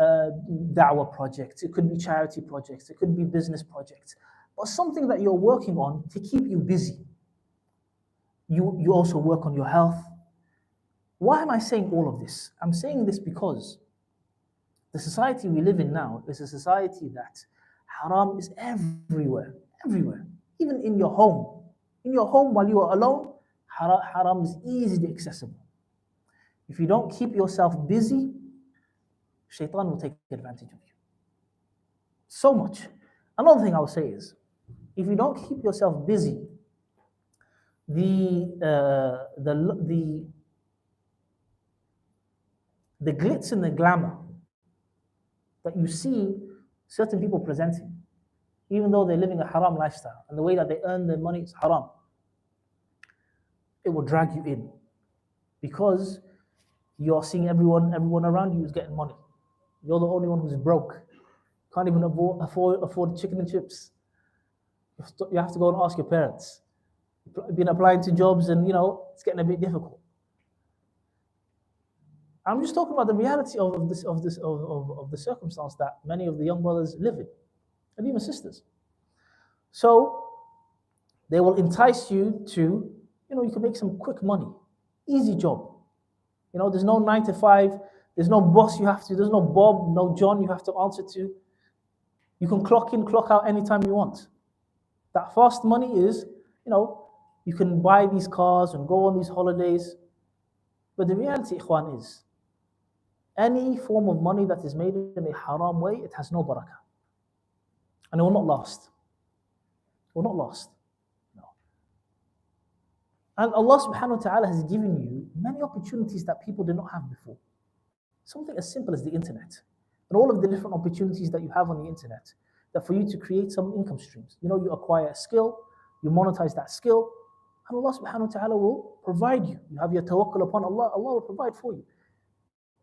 da'wah projects, it could be charity projects, it could be business projects, but something that you're working on to keep you busy. You also work on your health. Why am I saying all of this? I'm saying this because the society we live in now is a society that haram is everywhere, even in your home. In your home while you are alone, haram is easily accessible. If you don't keep yourself busy, shaitan will take advantage of you. So much. Another thing I would say is, if you don't keep yourself busy, the glitz and the glamour that you see certain people presenting, even though they're living a haram lifestyle, and the way that they earn their money is haram, it will drag you in, because you're seeing everyone around you is getting money. You're the only one who's broke, can't even afford chicken and chips. You have to go and ask your parents. You've been applying to jobs, and it's getting a bit difficult. I'm just talking about the reality of the circumstance that many of the young brothers live in, and even sisters. So they will entice you to, you can make some quick money, easy job. There's no 9 to 5, there's no boss there's no Bob, no John you have to answer to. You can clock in, clock out anytime you want. That fast money is, you can buy these cars and go on these holidays. But the reality, ikhwan, is any form of money that is made in a haram way, it has no barakah. And it will not last. It will not last. No. And Allah subhanahu wa ta'ala has given you many opportunities that people did not have before. Something as simple as the internet. And all of the different opportunities that you have on the internet, that for you to create some income streams. You acquire a skill, you monetize that skill, and Allah subhanahu wa ta'ala will provide you. You have your tawakkul upon Allah, Allah will provide for you.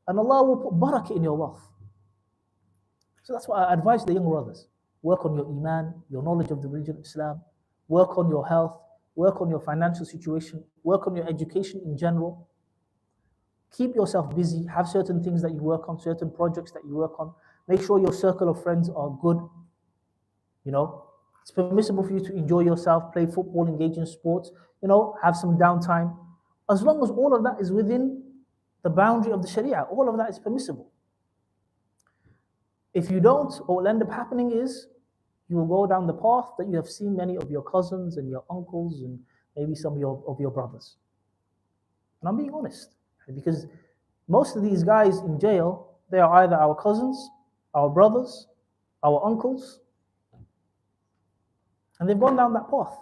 And Allah will put barakah in your wealth. So that's why I advise the young brothers. Work on your iman, your knowledge of the religion of Islam. Work on your health. Work on your financial situation. Work on your education in general. Keep yourself busy. Have certain things that you work on, certain projects that you work on. Make sure your circle of friends are good. It's permissible for you to enjoy yourself, play football, engage in sports, have some downtime. as long as all of that is within the boundary of the Sharia, all of that is permissible. If you don't, what will end up happening is you will go down the path that you have seen many of your cousins and your uncles and maybe some of your brothers. And I'm being honest, because most of these guys in jail, they are either our cousins, our brothers, our uncles, and they've gone down that path.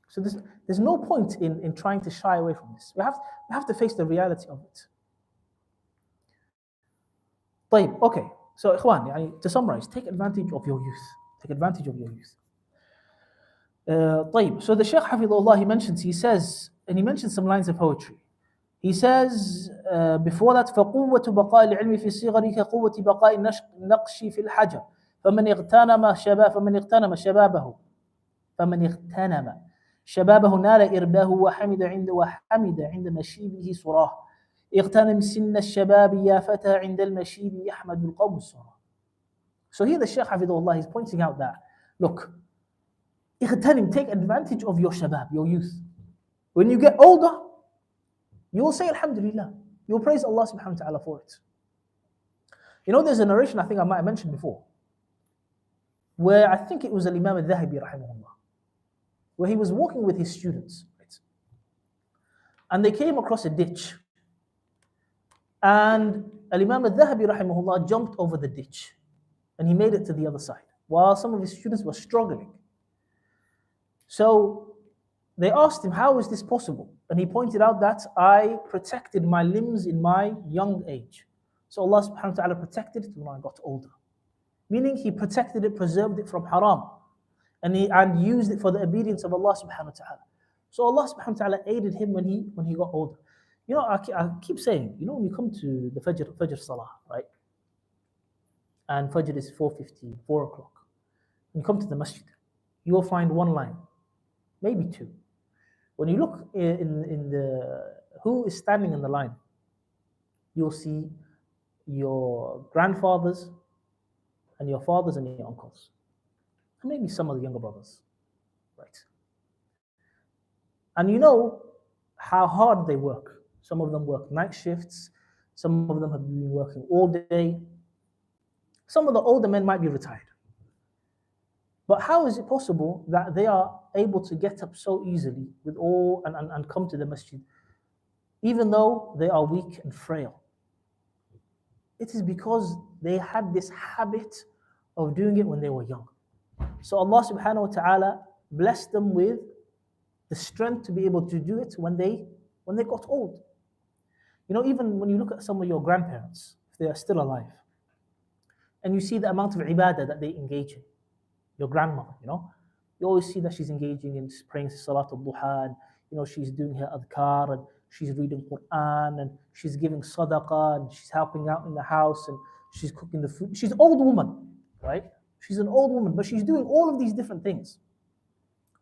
So there's no point in trying to shy away from this. We have to face the reality of it. طيب, okay. So, ikhwan, to summarize, take advantage of your youth. Take advantage of your youth. طيب, so the Shaykh Hafidhullah, he mentions some lines of poetry. He says, before that, فَقُوَّةُ بَقَاءِ الْعِلْمِ فِي الصِّغَرِ كَقُوَّةِ بَقَاءِ النَّقْشِ فِي الْحَجَرِ فمن اغتنم شبابه نال إرباه وحمد عند مشيبه صراه اغتنم سن الشباب يا فتى عند المشيب يحمد القوم الصراه. So here the Shaykh Hafidhullah is pointing out that, look, اغتنم, take advantage of your shabab, your youth. When you get older, you will say Alhamdulillah. You will praise Allah subhanahu wa ta'ala for it. You know, there's a narration I think I might have mentioned before, where I think it was Imam al-Dhahabi rahimahullah, where he was walking with his students, right? And they came across a ditch. And Imam al-Dhahabi rahimahullah jumped over the ditch and he made it to the other side, while some of his students were struggling. So they asked him, how is this possible? And he pointed out that I protected my limbs in my young age. So Allah subhanahu wa ta'ala protected it when I got older. Meaning he protected it, preserved it from haram. And used it for the obedience of Allah subhanahu wa ta'ala. So Allah subhanahu wa ta'ala aided him when he got older. You know, I keep saying, you know, when you come to the Fajr Salah, right? And Fajr is 4:15, 4 o'clock. When you come to the masjid, you will find one line, maybe two. When you look in the who is standing in the line, you'll see your grandfathers and your fathers and your uncles, and maybe some of the younger brothers, right? And you know how hard they work. Some of them work night shifts. Some of them have been working all day. Some of the older men might be retired. But how is it possible that they are able to get up so easily with all and come to the masjid, even though they are weak and frail? It is because they had this habit of doing it when they were young. So Allah subhanahu wa ta'ala blessed them with the strength to be able to do it when they got old. You know, even when you look at some of your grandparents, if they are still alive, and you see the amount of ibadah that they engage in, your grandmother, you know, you always see that she's engaging in praying Salat al-Duha, and you know, she's doing her adhkar, and she's reading Quran, and she's giving sadaqah, and she's helping out in the house, and she's cooking the food. She's an old woman, right? She's an old woman, but she's doing all of these different things.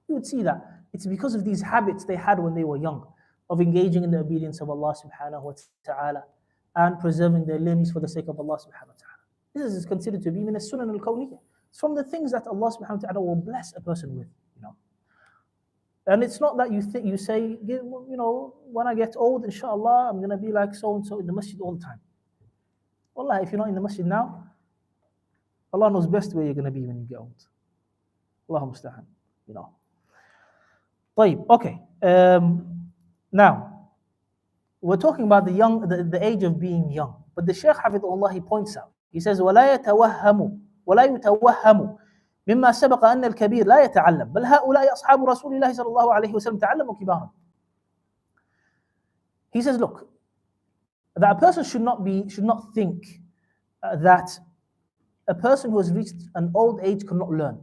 You would see that it's because of these habits they had when they were young, of engaging in the obedience of Allah subhanahu wa ta'ala and preserving their limbs for the sake of Allah subhanahu wa ta'ala. This is considered to be min as-sunan al-kawniyah. It's from the things that Allah subhanahu wa ta'ala will bless a person with, you know. And it's not that you say, you know, when I get old, inshallah, I'm going to be like so-and-so in the masjid all the time. Wallah, if you're not in the masjid now, Allah knows best where you're going to be when you get old. Allahu musta'an, you know. طيب, okay. Now, we're talking about the age of being young. But the Shaykh Hafidhullah, he points out, he says, وَلَا يتوهم مما سبق أن الكبير لا يتعلم بل هؤلاء أصحاب رسول الله صلى الله عليه وسلم تعلموا كبارا. He says, look, that a person should not think that a person who has reached an old age cannot learn.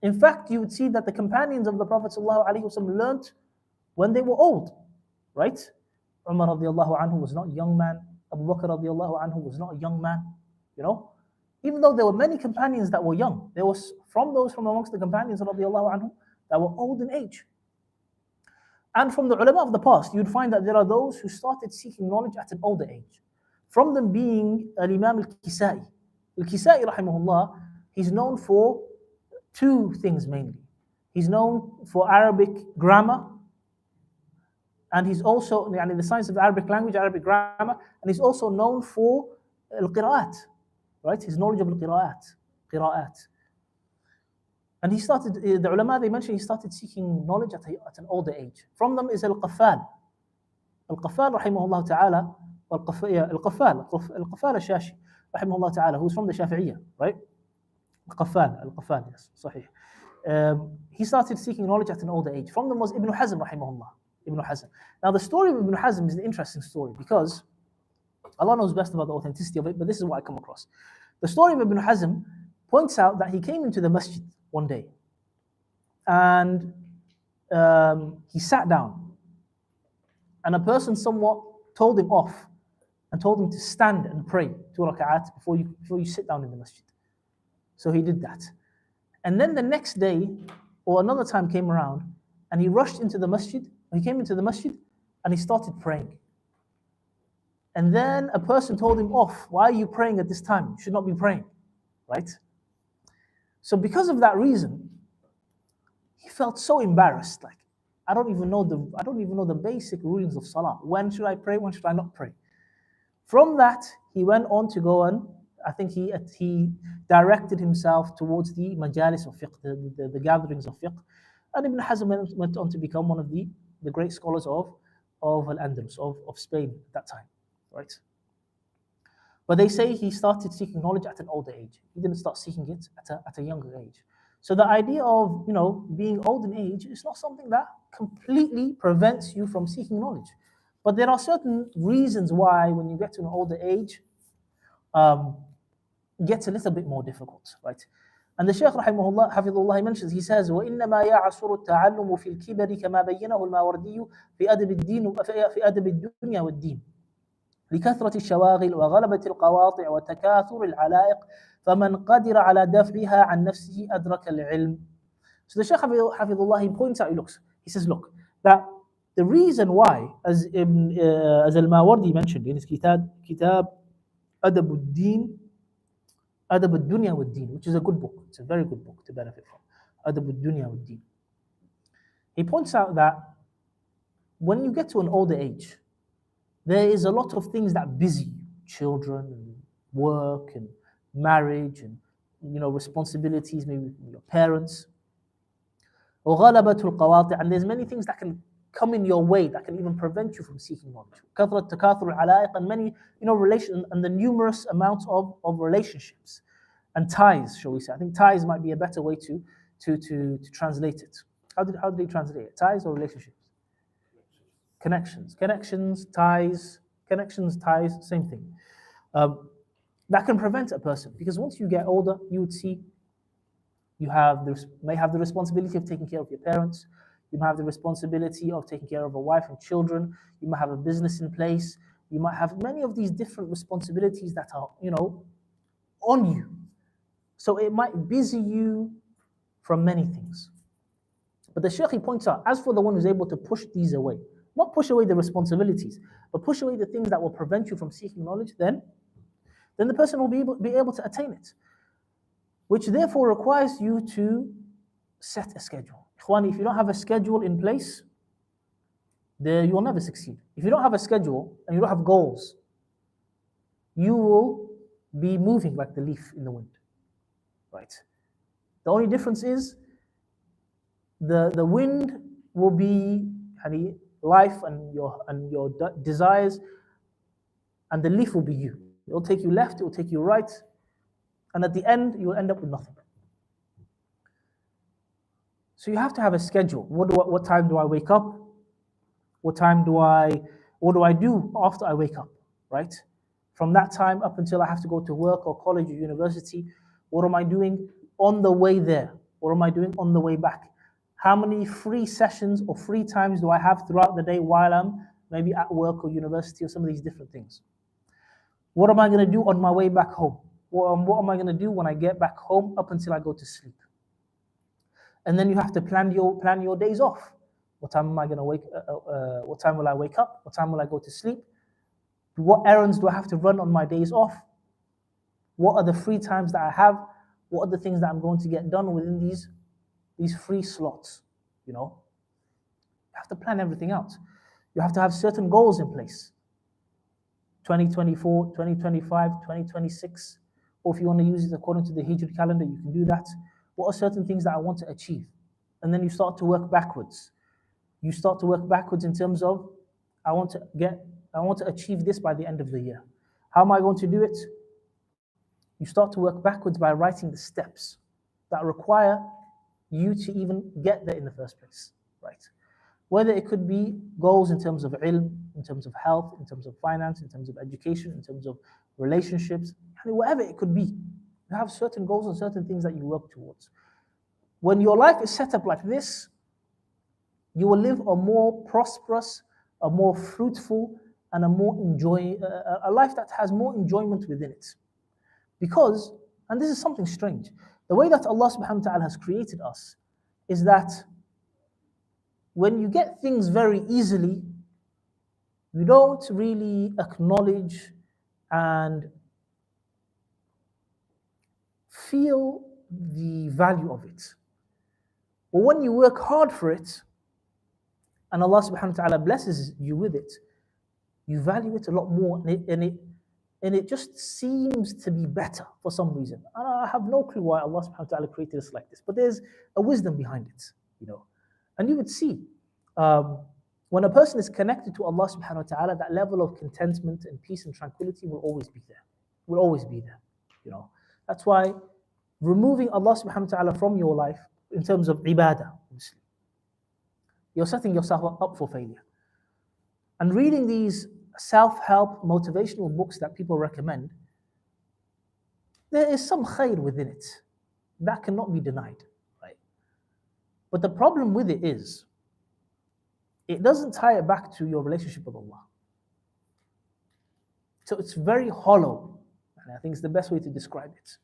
In fact, you would see that the companions of the Prophet ﷺ learned when they were old, right? Umar radiallahu anhu was not a young man. Abu Bakr radiallahu anhu was not a young man, you know? Even though there were many companions that were young, there was from amongst the companions radiallahu anhu that were old in age. And from the ulama of the past, you'd find that there are those who started seeking knowledge at an older age. From them being Imam al-Kisai. Al-Kisai rahimahullah, he's known for two things mainly. He's known for Arabic grammar and he's also the science of Arabic language, Arabic grammar, and he's also known for al-qira'at, right? His knowledge of qira'at. And he started, the ulama, they mentioned he started seeking knowledge at an older age. From them is Al-Qaffal. Al-Qaffal, rahimahullah ta'ala, Al-Qaffal al-Shashi, rahimahullah ta'ala, who's from the Shafi'iyya, right? Al-Qaffal, yes, sahih. He started seeking knowledge at an older age. From them was Ibn Hazm, rahimahullah. Ibn Hazm. Now, the story of Ibn Hazm is an interesting story because Allah knows best about the authenticity of it, but this is what I come across. The story of Ibn Hazm points out that he came into the masjid one day and he sat down, and a person somewhat told him off and told him to stand and pray 2 rak'at before you sit down in the masjid. So he did that. And then the next day, or another time came around, and he rushed into the masjid. He came into the masjid and he started praying. And then a person told him off, why are you praying at this time? You should not be praying, right? So because of that reason, he felt so embarrassed. Like, I don't even know the basic rulings of salah. When should I pray? When should I not pray? From that, he went on to go and I think he directed himself towards the majalis of fiqh, the gatherings of fiqh. And Ibn Hazm went on to become one of the great scholars of Al-Andalus, of Spain at that time, right? But they say he started seeking knowledge at an older age. He didn't start seeking it at a younger age. So the idea of being old in age is not something that completely prevents you from seeking knowledge. But there are certain reasons why when you get to an older age, it gets a little bit more difficult, right? And the Shaykh rahimahullah, hafidhullah, mentions, he says, وَإِنَّمَا يَعْصُرُ التَّعَلُّمُ فِي الْكِبَرِ كَمَا بَيَّنَهُ الْمَاوَرْدِيُّ في أدب الدنيا والدين لكثرة الشواغل وغلبة القواطع وتكاثر العلائق فمن قدر على دفعها عن نفسه أدرك العلم. So the Shaykh hafidhullah, he points out, he says, look, that the reason why, as Al-Mawardi mentioned in his kitab Adab al-Dunya wad-Din, which is a good book. It's a very good book to benefit from. Adab al-Dunya wad-Din. He points out that when you get to an older age, there is a lot of things that busy you. Children and work and marriage and responsibilities, maybe your parents. وغلبة القواطع, and there's many things that can come in your way that can even prevent you from seeking knowledge. تكاثر العلائق, and many relation and the numerous amounts of relationships and ties, shall we say? I think ties might be a better way to translate it. How did they translate it? Ties or relationships? Connections, ties, same thing. That can prevent a person, because once you get older, you would see you may have the responsibility of taking care of your parents. You might have the responsibility of taking care of a wife and children. You might have a business in place. You might have many of these different responsibilities that are, on you. So it might busy you from many things. But the Shaykh, he points out, as for the one who's able to push these away, not push away the responsibilities, but push away the things that will prevent you from seeking knowledge, then the person will be able to attain it. Which therefore requires you to set a schedule. Ikhwani, if you don't have a schedule in place, you will never succeed. If you don't have a schedule and you don't have goals, you will be moving like the leaf in the wind, right? The only difference is the wind will be life and your desires, and the leaf will be you. It will take you left, it will take you right, and at the end, you will end up with nothing. So you have to have a schedule. What time do I wake up? What do I do after I wake up, right? From that time up until I have to go to work or college or university, what am I doing on the way there? What am I doing on the way back? How many free sessions or free times do I have throughout the day while I'm maybe at work or university or some of these different things? What am I going to do on my way back home? What am I going to do when I get back home up until I go to sleep? And then you have to plan your days off. What time am I going to what time will I wake up? What time will I go to sleep? What errands do I have to run on my days off? What are the free times that I have? What are the things that I'm going to get done within these free slots? You have to plan everything out. You have to have certain goals in place. 2024, 2025, 2026. Or if you want to use it according to the Hijri calendar, you can do that. What are certain things that I want to achieve? And then you start to work backwards. You start to work backwards in terms of, I want to achieve this by the end of the year. How am I going to do it? You start to work backwards by writing the steps that require you to even get there in the first place, right? Whether it could be goals in terms of ilm, in terms of health, in terms of finance, in terms of education, in terms of relationships, whatever it could be. You have certain goals and certain things that you work towards. When your life is set up like this, you will live a more prosperous, a more fruitful, and a life that has more enjoyment within it. Because, and this is something strange, the way that Allah subhanahu wa ta'ala has created us is that when you get things very easily, you don't really acknowledge and feel the value of it. But when you work hard for it, and Allah subhanahu wa ta'ala blesses you with it, you value it a lot more, and it just seems to be better for some reason. And I have no clue why Allah subhanahu wa ta'ala created us like this, but there's a wisdom behind it, you know. And you would see, when a person is connected to Allah subhanahu wa ta'ala, that level of contentment and peace and tranquility will always be there. Will always be there, you know. That's why removing Allah subhanahu wa ta'ala from your life in terms of ibadah, you're setting yourself up for failure. And reading these self-help motivational books that people recommend, there is some khair within it. That cannot be denied, right? But the problem with it is, it doesn't tie it back to your relationship with Allah. So it's very hollow, and I think it's the best way to describe it.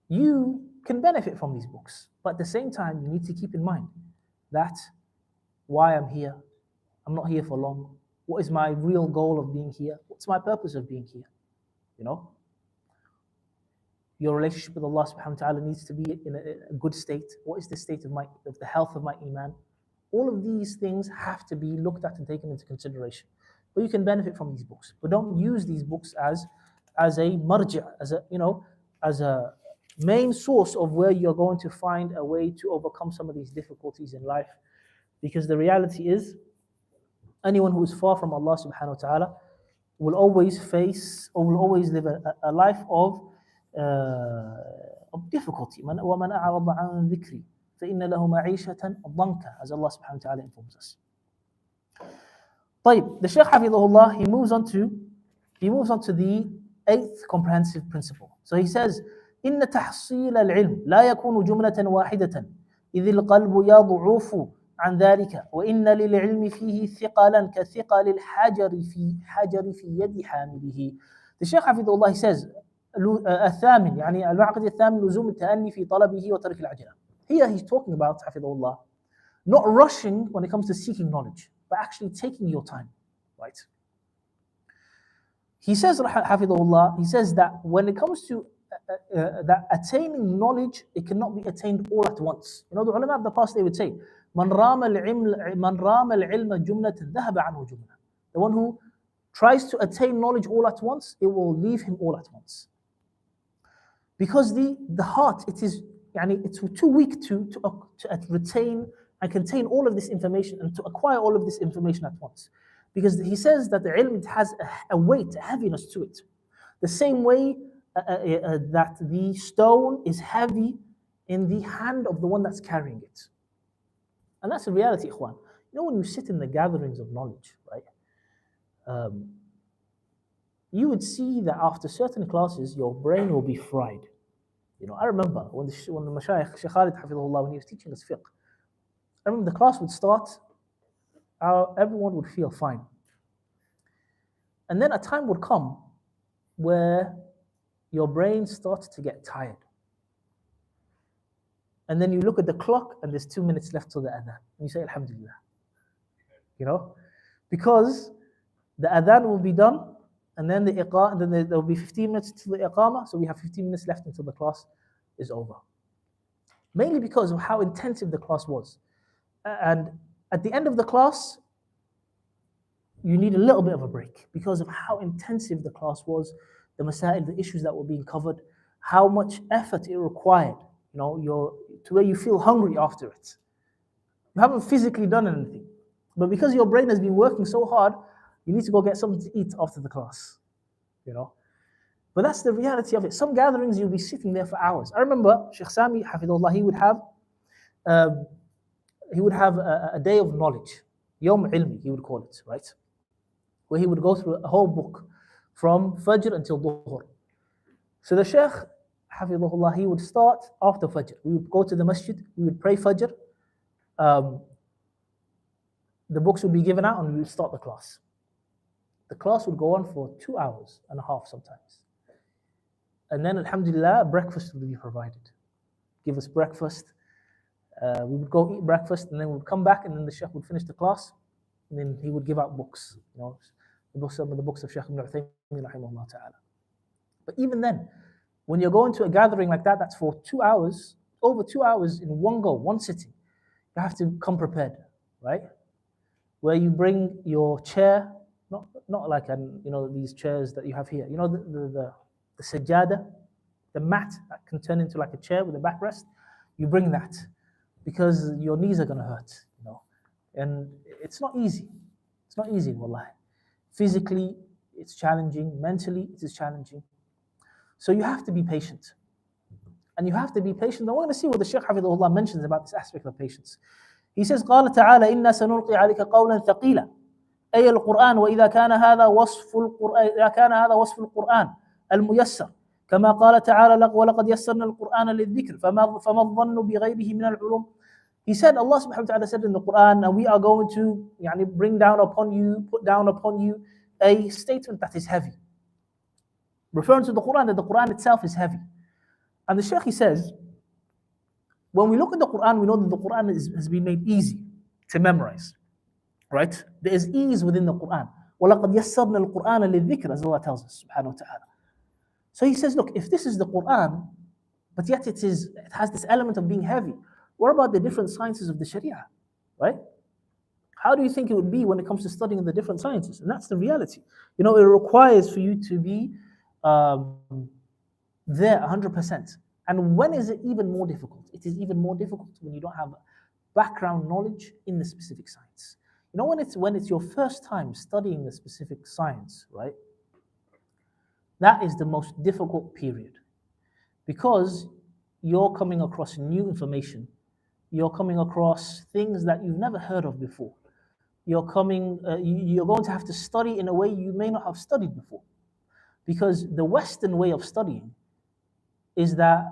You can benefit from these books, but at the same time, you need to keep in mind that why I'm here, I'm not here for long. What is my real goal of being here? What's my purpose of being here? You know? Your relationship with Allah subhanahu wa ta'ala needs to be in a good state. What is the state of the health of my iman? All of these things have to be looked at and taken into consideration. But you can benefit from these books. But don't use these books as a marja, as a main source of where you're going to find a way to overcome some of these difficulties in life. Because the reality is, anyone who is far from Allah subhanahu wa ta'ala will always face, or will always live a life of difficulty. وَمَنْ أَعْرَضَ عَنْ ذِكْرِي فَإِنَّ لَهُ مَعِيشَةً ضَنْكًا, as Allah subhanahu wa ta'ala informs us. طيب, the Shaykh Hafidhullah, he moves on to the 8th comprehensive principle. So he says, إن تحصيل العلم لا يكون جملة واحدة إذ القلب يضعف عن ذلك وإن للعلم فيه ثقلا كثقل الحجر في يد حامله. The Shaykh Hafidhullah, he says, الثامن يعني العقد الثامن لزوم التأني في طلبه وترك العجلة. Here he's talking about, Hafidhullah, not rushing when it comes to seeking knowledge, but actually taking your time, right? He says, Hafidhullah, he says that when it comes to that attaining knowledge, it cannot be attained all at once. You know, the ulama of the past, they would say, من رام العلم جملة ذهب عنه جملة. The one who tries to attain knowledge all at once, it will leave him all at once. Because the heart, it's too weak to retain and contain all of this information and to acquire all of this information at once. Because he says that the ilm has a weight, a heaviness to it. The same way that the stone is heavy in the hand of the one that's carrying it. And that's the reality, ikhwan. You know, when you sit in the gatherings of knowledge, right? You would see that after certain classes, your brain will be fried. You know, I remember when the Mashayikh, Shaykh Khalid Hafidhullah, when he was teaching us fiqh, I remember the class would start, everyone would feel fine. And then a time would come where your brain starts to get tired. And then you look at the clock and there's 2 minutes left till the adhan. And you say, Alhamdulillah. You know? Because the adhan will be done, and then there will be 15 minutes till the iqamah, so we have 15 minutes left until the class is over. Mainly because of how intensive the class was. And at the end of the class, you need a little bit of a break because of how intensive the class was, the masail, the issues that were being covered, how much effort it required, to where you feel hungry after it. You haven't physically done anything, but because your brain has been working so hard, you need to go get something to eat after the class, But that's the reality of it. Some gatherings you'll be sitting there for hours. I remember Sheikh Sami, Hafidullah, he would have a day of knowledge, Yawm Ilmi, he would call it, right? Where he would go through a whole book from Fajr until Dhuhr. So the Sheikh, Hafidullah, he would start after Fajr. We would go to the masjid, we would pray Fajr, the books would be given out and we would start the class. The class would go on for 2 hours and a half sometimes. And then, alhamdulillah, breakfast would be provided. Give us breakfast. We would go eat breakfast and then we would come back and then the Sheikh would finish the class and then he would give out books, some of the books of Sheikh Ibn Uthaymin, rahimahullah ta'ala. But even then, when you're going to a gathering like that, that's for 2 hours, over 2 hours in one go, one sitting, you have to come prepared, right? Where you bring your chair, not like these chairs that you have here. The sajjada, the mat that can turn into like a chair with a backrest. You bring that because your knees are going to hurt, And it's not easy. It's not easy, wallahi. Physically, it's challenging. Mentally, it is challenging. So you have to be patient. And you have to be patient. And we're going to see what the Shaykh Hafidhullah mentions about this aspect of patience. He says, قال تعالى إنا سنلقي عليك قولا ثقيلا أي القرآن وإذا كان هذا وصف القرآن الميسر كما قال تعالى ولقد يسرنا القرآن للذكر فما الظن بغيره من العلوم. He said, Allah subhanahu wa ta'ala said in the Quran, and we are going to put down upon you a statement that is heavy. Referring to the Quran, that the Quran itself is heavy. And the Shaykh, he says, when we look at the Quran, we know that the Quran has been made easy to memorize. Right? There is ease within the Quran. وَلَقَدْ يَسَّرْنَا الْقُرْآنَ لِلذِّكْرِ, as Allah tells us, subhanahu wa ta'ala. So he says, look, if this is the Quran, but yet it has this element of being heavy, what about the different sciences of the Sharia? Right? How do you think it would be when it comes to studying the different sciences? And that's the reality. It requires for you to be there 100%. And when is it even more difficult? It is even more difficult when you don't have background knowledge in the specific science. When it's your first time studying a specific science, right? That is the most difficult period because you're coming across new information. You're coming across things that you've never heard of before. You're going to have to study in a way you may not have studied before, because the Western way of studying is that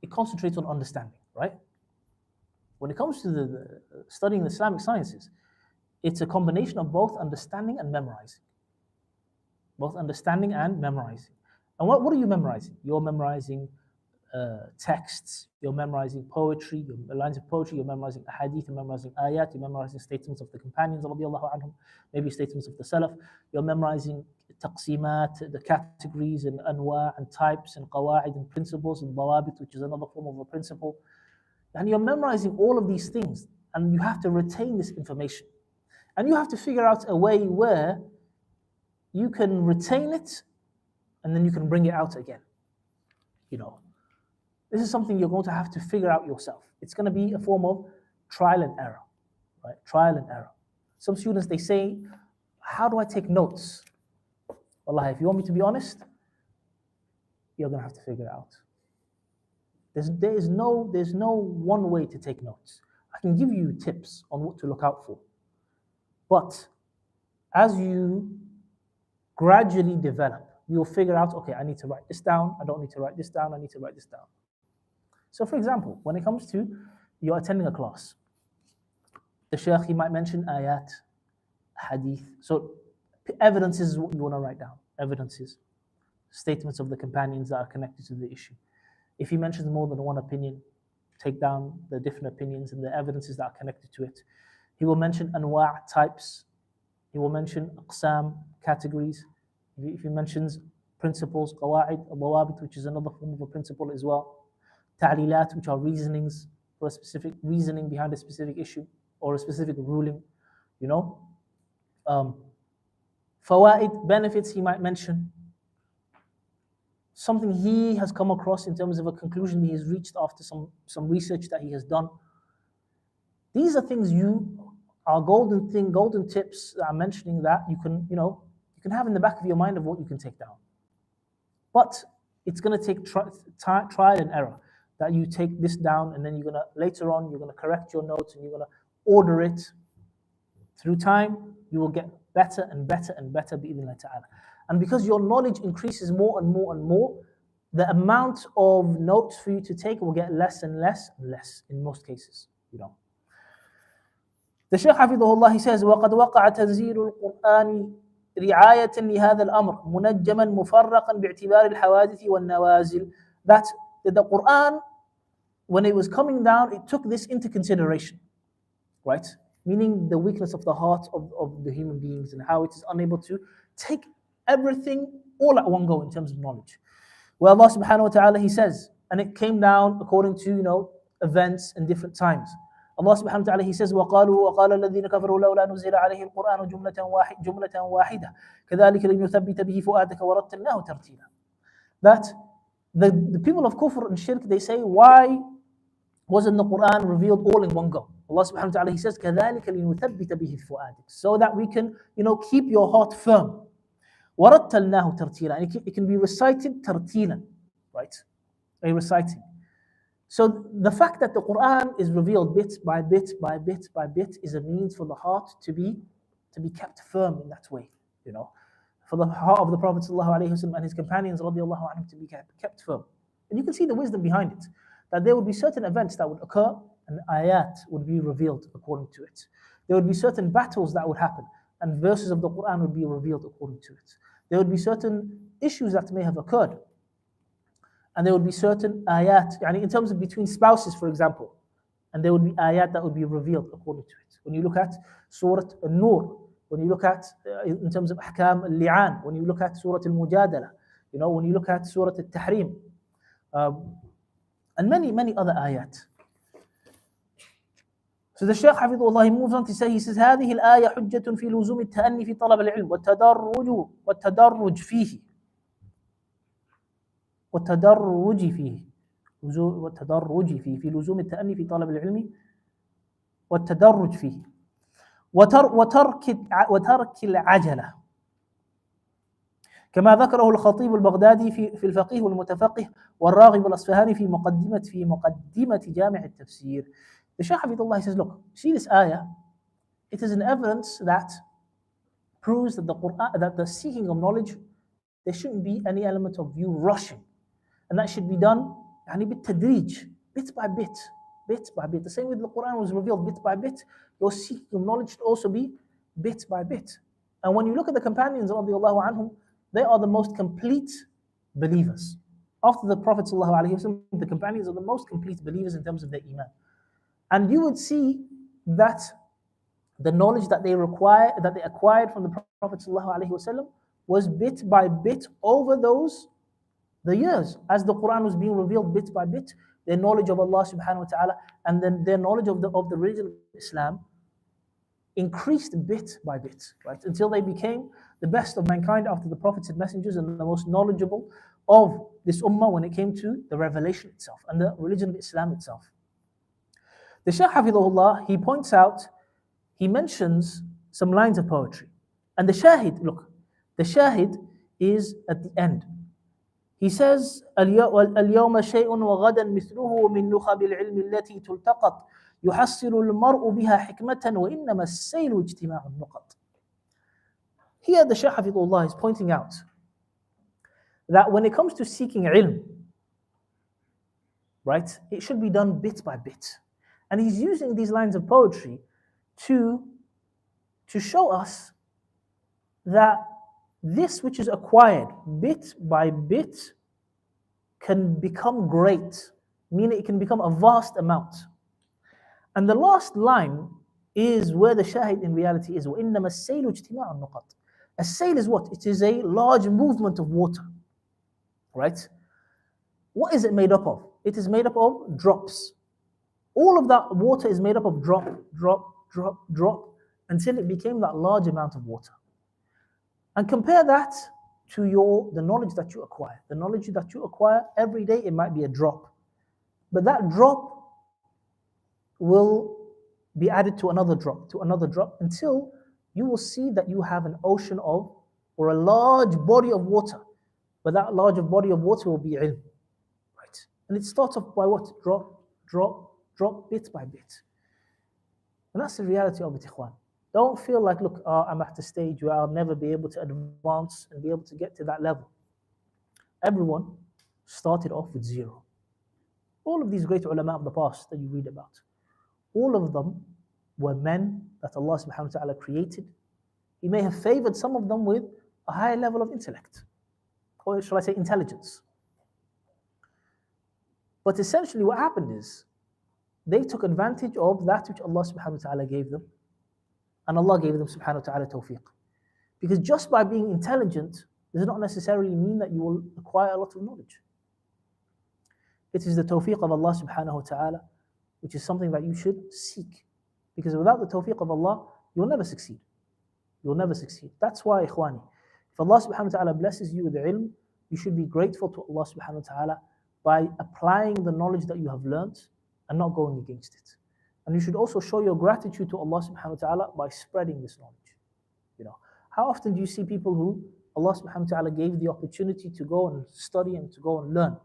it concentrates on understanding, right? When it comes to studying the Islamic sciences, it's a combination of both understanding and memorizing. Both understanding and memorizing. And what are you memorizing? You're memorizing texts, you're memorizing poetry, lines of poetry, you're memorizing ahadith, you're memorizing ayat, you're memorizing statements of the companions, radiallahu anhum, maybe statements of the salaf, you're memorizing taqsimat, the categories and anwa and types and qawa'id and principles and dawabit, which is another form of a principle. And you're memorizing all of these things, and you have to retain this information. And you have to figure out a way where you can retain it and then you can bring it out again. This is something you're going to have to figure out yourself. It's going to be a form of trial and error, right? Trial and error. Some students, they say, how do I take notes? Wallahi, if you want me to be honest, you're going to have to figure it out. There's no one way to take notes. I can give you tips on what to look out for. But as you gradually develop, you'll figure out, okay, I need to write this down. I don't need to write this down. I need to write this down. So for example, when it comes to you're attending a class, the Shaykh, he might mention ayat, hadith. So evidences is what you want to write down. Evidences, statements of the companions that are connected to the issue. If he mentions more than one opinion, take down the different opinions and the evidences that are connected to it. He will mention anwa' types. He will mention aqsam, categories. If he mentions principles, qawa'id, dawabit, which is another form of a principle as well. Ta'lilat, which are reasonings for a specific reasoning behind a specific issue or a specific ruling, fawaid, benefits he might mention, something he has come across in terms of a conclusion he has reached after some research that he has done. These are things are golden tips that I'm mentioning that you can have in the back of your mind of what you can take down. But it's going to take trial and error, that you take this down and then later on you're going to correct your notes and you're going to order it. Through time, you will get better and better and better bi'idhnillah ta'ala. And because your knowledge increases more and more and more, the amount of notes for you to take will get less and less and less in most cases. The Shaykh Hafidhullah, he says, وَقَدْ وَقَعَ تَنزِيلُ الْقُرْآنِ رِعَايَةً لِهَذَا الْأَمْرِ مُنَجَّمًا مُفَرَّقًا بِاعْتِبَارِ الْحَوَادِثِ وَالنَّوَازِلِ. That the Quran, when it was coming down, it took this into consideration, right? Meaning the weakness of the heart of the human beings and how it is unable to take everything all at one go in terms of knowledge. Well, Allah subhanahu wa ta'ala, he says, and it came down according to events and different times. Allah subhanahu wa ta'ala, he says, وَقَالُوا وَقَالَ الَّذِينَ كَفَرُوا لَوْلَا نُزِّلَ عَلَيْهِ الْقُرْآنُ جُمْلَةً وَاحِدَةً كَذَلِكَ لِنُثَبِّتَ بِهِ فُؤَادَكَ وَرَتَّلْنَاهُ تَرْتِيلًا. That the people of Kufr and Shirk, they say, why wasn't the Quran revealed all in one go? Allah subhanahu wa ta'ala, he says, كَذَلِكَ لِنُثَبِّتَ بِهِ فُؤَادَكَ, so that we can, keep your heart firm. وَرَتَّلْنَاهُ تَرْتِيلًا, and it can be recited tartilan, right? A reciting. So the fact that the Quran is revealed bit by bit by bit by bit is a means for the heart to be kept firm in that way, for the heart of the Prophet ﷺ and his companions radiallahu anhum to be kept firm. And you can see the wisdom behind it, that there would be certain events that would occur and ayat would be revealed according to it. There would be certain battles that would happen and verses of the Quran would be revealed according to it. There would be certain issues that may have occurred, and there would be certain ayat, in terms of between spouses, for example, and there would be ayat that would be revealed according to it. When you look at Surah An-Nur, when you look at, in terms of Ahkam al-Li'an, when you look at Surah Al-Mujadala, when you look at Surah Al-Tahrim, and many, many other ayat. So the Shaykh Hafidhullah, he moves on to say, he says, هذه الآية حجة في لزوم التأني في طلب العلم والتدرج فيه في لزوم التأني في طلب العلم والتدرج فيه وترك العجلة، كما ذكره الخطيب البغدادي في الفقيه والمتفقه والراغب الأصفهاني في مقدمة جامع التفسير. The Shaykh Hafidhullah, he says, look, see this ayah, it is an evidence that proves that the Quran, that the seeking of knowledge, there shouldn't be any element of you rushing. And that should be done بالتدريج, bit by bit, bit by bit. The same way the Quran was revealed bit by bit, your seeking of knowledge should also be bit by bit. And when you look at the companions radiallahu anhum, they are the most complete believers. After the Prophet ﷺ, the companions are the most complete believers in terms of their iman. And you would see that the knowledge that they acquired from the Prophet ﷺ was bit by bit over the years. As the Quran was being revealed bit by bit, their knowledge of Allah subhanahu wa ta'ala and then their knowledge of the religion of Islam increased bit by bit, right? Until they became the best of mankind after the prophets and messengers and the most knowledgeable of this ummah when it came to the revelation itself and the religion of Islam itself. The Shaykh Hafidhullah, he points out, he mentions some lines of poetry. And the shahid is at the end. He says, اليوم شيء وغدا مثله من نخب العلم التي تلتقط يحصل المرء بها حكمة وإنما السيل اجتماع النقط. Here the Shaykh Hafidhullah is pointing out that when it comes to seeking ilm, right, it should be done bit by bit. And he's using these lines of poetry to show us that this which is acquired bit by bit can become great, meaning it can become a vast amount. And the last line is where the shahid in reality is. وَإِنَّمَا السَّيْلُ اجْتِمَاعُ النُّقَطِ. A sail is what? It is a large movement of water, right? What is it made up of? It is made up of drops. All of that water is made up of drop, drop, drop, drop, until it became that large amount of water. And compare that to the knowledge that you acquire. The knowledge that you acquire every day, it might be a drop. But that drop will be added to another drop, until you will see that you have an ocean of, or a large body of water. But that large body of water will be ilm. Right? And it starts off by what? Drop, drop, drop, bit by bit. And that's the reality of it, ikhwan. Don't feel like, look, I'm at a stage where I'll never be able to advance and be able to get to that level. Everyone started off with zero. All of these great ulama of the past that you read about, all of them were men that Allah subhanahu wa ta'ala created. He may have favored some of them with a higher level of intellect, or shall I say intelligence. But essentially what happened is, they took advantage of that which Allah subhanahu wa ta'ala gave them, and Allah gave them subhanahu wa ta'ala tawfiq. Because just by being intelligent does not necessarily mean that you will acquire a lot of knowledge. It is the tawfiq of Allah subhanahu wa ta'ala, which is something that you should seek. Because without the tawfiq of Allah, you'll never succeed. You'll never succeed. That's why, ikhwani, if Allah subhanahu wa ta'ala blesses you with ilm, you should be grateful to Allah subhanahu wa ta'ala by applying the knowledge that you have learned and not going against it. And you should also show your gratitude to Allah subhanahu wa ta'ala by spreading this knowledge. You know, how often do you see people who Allah subhanahu wa ta'ala gave the opportunity to go and study and to go and learn?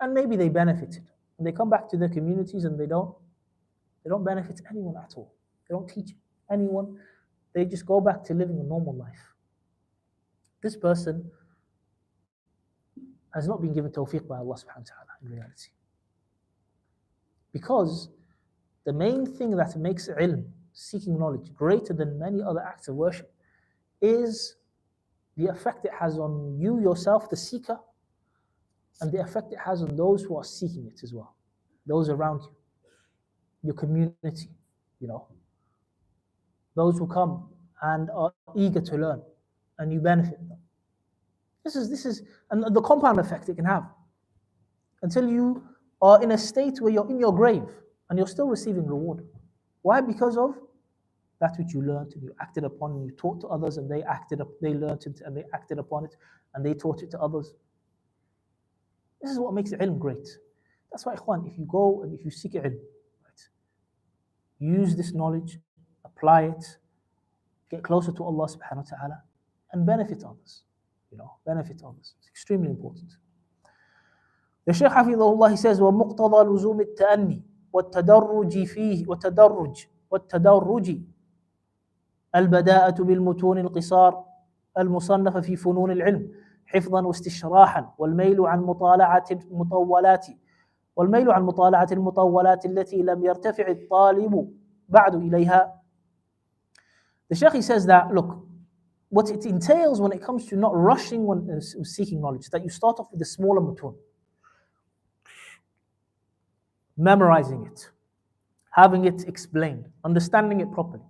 And maybe they benefited. And they come back to their communities and they don't benefit anyone at all. They don't teach anyone. They just go back to living a normal life. This person has not been given tawfiq by Allah subhanahu wa ta'ala in reality. Because the main thing that makes ilm, seeking knowledge, greater than many other acts of worship is the effect it has on you yourself, the seeker, and the effect it has on those who are seeking it as well. Those around you, your community, you know. Those who come and are eager to learn, and you benefit them. This is and the compound effect it can have. Until you are in a state where you're in your grave and you're still receiving reward. Why? Because of that which you learned and you acted upon, and you taught to others, and they learned it and they acted upon it, and they taught it to others. This is what makes ilm great. That's why, ikhwan, if you go and if you seek ilm, right, use this knowledge, apply it, get closer to Allah subhanahu wa ta'ala, and benefit others. You know, benefit others. It's extremely important. The Shaykh Hafidhahullah, he says, وَمُقْتَضَى لُزُومِ التَّأَنِّي وَالتَّدَرُّجِ فِيهِ وَالتَّدَرُّجِ البداءة بالمتون القصار المصنفة في فنون العلم حفظا واستشراحا والميل عن مطالعة المطولات التي لم يرتفع الطالب بعد إليها. The Shaykh, he says that, look, what it entails when it comes to not rushing when seeking knowledge, that you start off with the smaller mutun, memorizing it, having it explained, understanding it properly,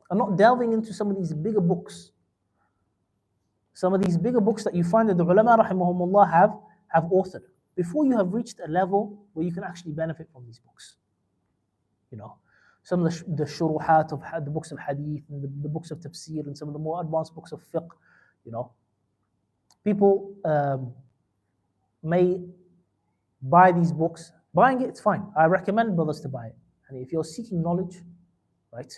and not delving into some of these bigger books. Some of these bigger books that you find that the ulama rahimahumullah have authored, before you have reached a level where you can actually benefit from these books. You know, some of the shuruhat of the books of hadith and the books of tafsir and some of the more advanced books of fiqh. You know, people may buy these books. Buying it, it's fine. I recommend brothers to buy it. And if you're seeking knowledge, right,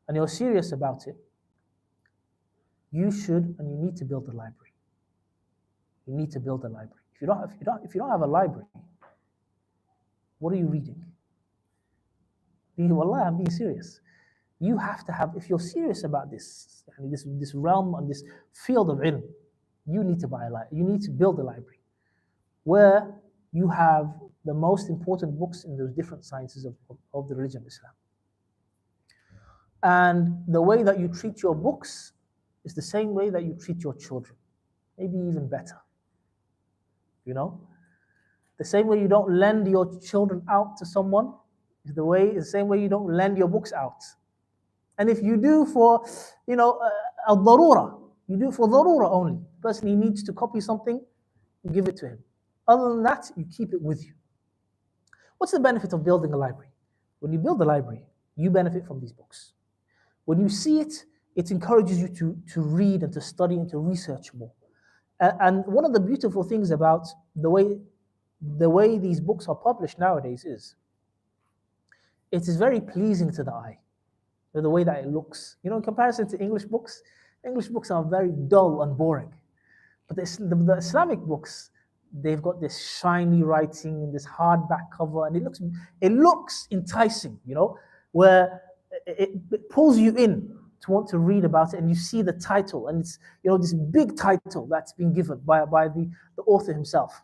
and you're serious about it, you should and you need to build a library. You need to build a library. If you don't have a library, what are you reading? Wallah, I'm being serious. You have to have, if you're serious about this realm and this field of ilm, you need to buy a library. You need to build a library where you have the most important books in those different sciences of the religion of Islam. And the way that you treat your books is the same way that you treat your children, maybe even better. You know, the same way you don't lend your children out to someone is the same way you don't lend your books out. And if you do for, al-darura, you do for darura only. The person, he needs to copy something, you give it to him. Other than that, you keep it with you. What's the benefit of building a library? When you build a library, you benefit from these books. When you see it, it encourages you to read and to study and to research more. And one of the beautiful things about the way these books are published nowadays is it is very pleasing to the eye, the way that it looks. In comparison to English books are very dull and boring. But the Islamic books, they've got this shiny writing and this hardback cover, and it looks enticing, where it pulls you in to want to read about it, and you see the title, and it's this big title that's been given by the author himself.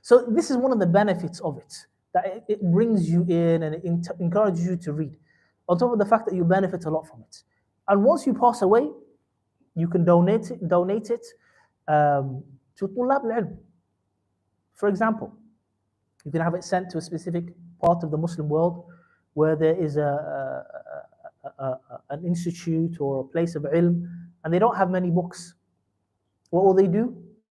So this is one of the benefits of it, that it brings you in and it encourages you to read, on top of the fact that you benefit a lot from it. And once you pass away, you can donate it to طلاب العلم. For example, you can have it sent to a specific part of the Muslim world where there is an institute or a place of ilm, and they don't have many books. What will they do?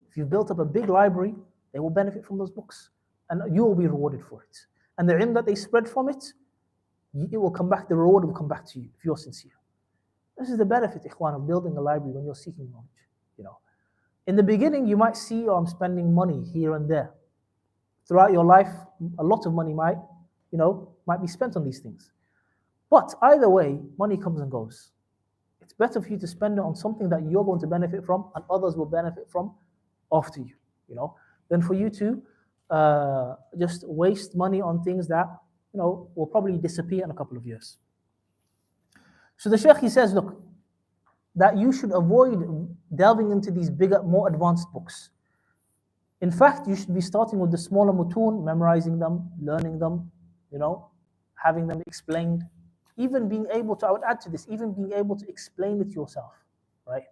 If you've built up a big library, they will benefit from those books, and you will be rewarded for it. And the ilm that they spread from it will come back, the reward will come back to you if you're sincere. This is the benefit, ikhwan, of building a library when you're seeking knowledge. In the beginning, you might see, I'm spending money here and there. Throughout your life, a lot of money might be spent on these things. But either way, money comes and goes. It's better for you to spend it on something that you're going to benefit from and others will benefit from after you, than for you to just waste money on things that, will probably disappear in a couple of years. So the Shaykh, he says, look, that you should avoid delving into these bigger, more advanced books. In fact, you should be starting with the smaller mutun, memorizing them, learning them, having them explained. Even being able to, I would add to this, even being able to explain it yourself, right?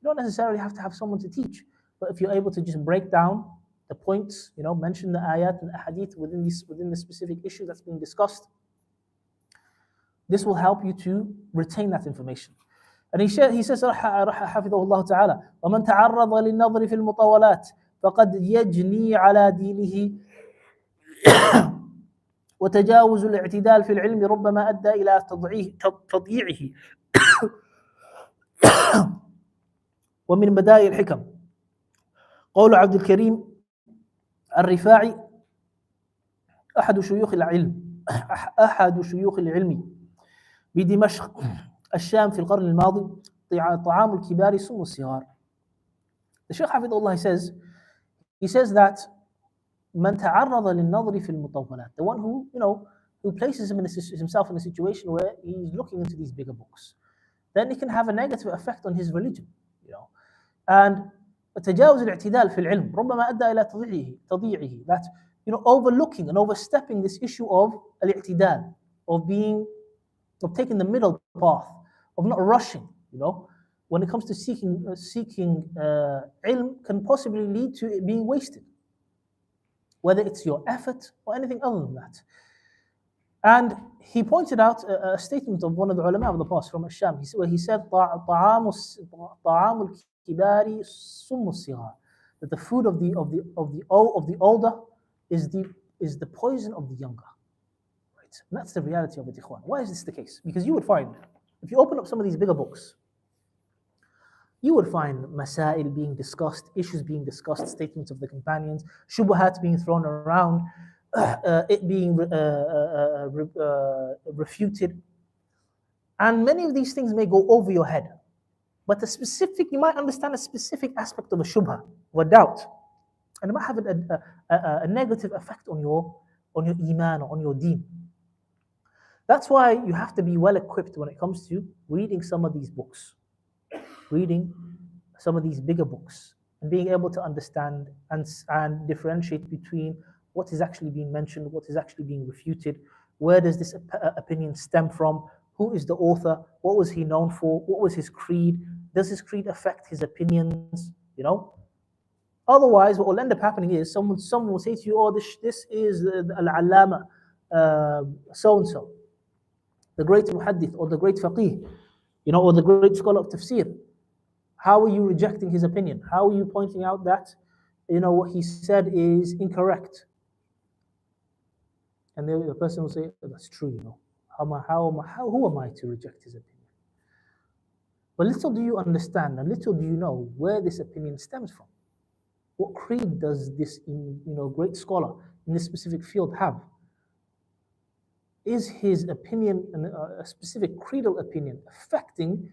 You don't necessarily have to have someone to teach, but if you're able to just break down the points, mention the ayat and the hadith within the specific issue that's being discussed, this will help you to retain that information. And he says, حفظه الله تعالى, ومن تعرض للنظر في المطولات فقد يجني على دينه وتجاوز الاعتدال في العلم ربما أدى إلى تضييعه. ومن بدائع الحكم قول عبد الكريم الرفاعي أحد شيوخ العلم بدمشق الشام في القرن الماضي طعام الكبار سم الصغار. The Shaykh Hafidhullah, he says that من تعرض للنظر في المطولات, the one who places himself in a situation where he's looking into these bigger books, then it can have a negative effect on his religion, and تجاوز الاعتدال في العلم ربما أدى إلى تضييعه, that overlooking and overstepping this issue of الاعتدال, of taking the middle path, of not rushing, when it comes to seeking ilm, can possibly lead to it being wasted, whether it's your effort or anything other than that. And he pointed out a statement of one of the ulama of the past from Asham, where he said, طعام الكبار سم الصغار, that the food of the older is the poison of the younger. Right? And that's the reality of it, ikhwan. Why is this the case? Because you would find, if you open up some of these bigger books, you would find masail being discussed, issues being discussed, statements of the companions, shubuhat being thrown around, it being refuted. And many of these things may go over your head. But you might understand a specific aspect of a shubha or a doubt, and it might have a negative effect on your iman or on your deen. That's why you have to be well equipped when it comes to reading some of these books, reading some of these bigger books, and being able to understand and differentiate between what is actually being mentioned, what is actually being refuted, where does this opinion stem from, who is the author, what was he known for, what was his creed, does his creed affect his opinions, Otherwise, what will end up happening is someone will say to you, oh, this is al-allama so-and-so, the great muhaddith or the great faqih, or the great scholar of tafsir. How are you rejecting his opinion? How are you pointing out that, what he said is incorrect? And the person will say, oh, that's true, who am I to reject his opinion? But little do you understand and little do you know where this opinion stems from. What creed does this great scholar in this specific field have? Is his opinion a specific creedal opinion affecting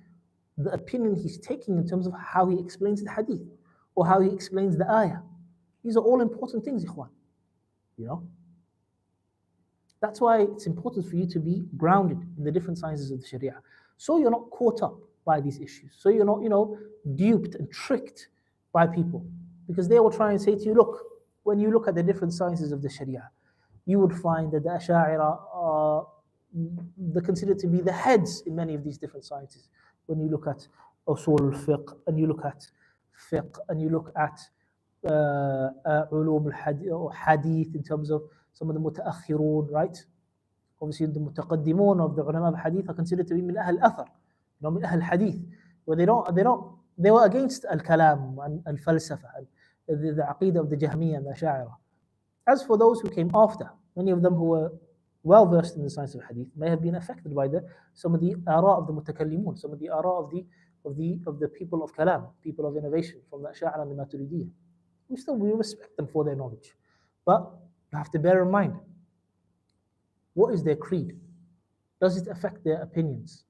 the opinion he's taking in terms of how he explains the hadith or how he explains the ayah? These are all important things, ikhwan. You know? That's why it's important for you to be grounded in the different sciences of the Sharia. So you're not caught up by these issues. So you're not, duped and tricked by people. Because they will try and say to you, look, when you look at the different sciences of the Sharia, you would find that the Asha'ira are they're considered to be the heads in many of these different sciences. When you look at usul al-fiqh, and you look at fiqh, and you look at ulum al-hadith in terms of some of the mutaakhirun, right? Obviously, the mutaqaddimun of the ulama al-hadith are considered to be min ahl al-athar, min ahl al-hadith, where they were against al-kalam and al-falsafa, the aqidah of the Jahmiyyah and the Asha'ira. As for those who came after, many of them who were well versed in the science of hadith may have been affected by some of the ara of the mutakallimun, some of the ara of the people of kalam, people of innovation from the Asha'ira and the Maturidiyya. We respect them for their knowledge, but you have to bear in mind, what is their creed? Does it affect their opinions?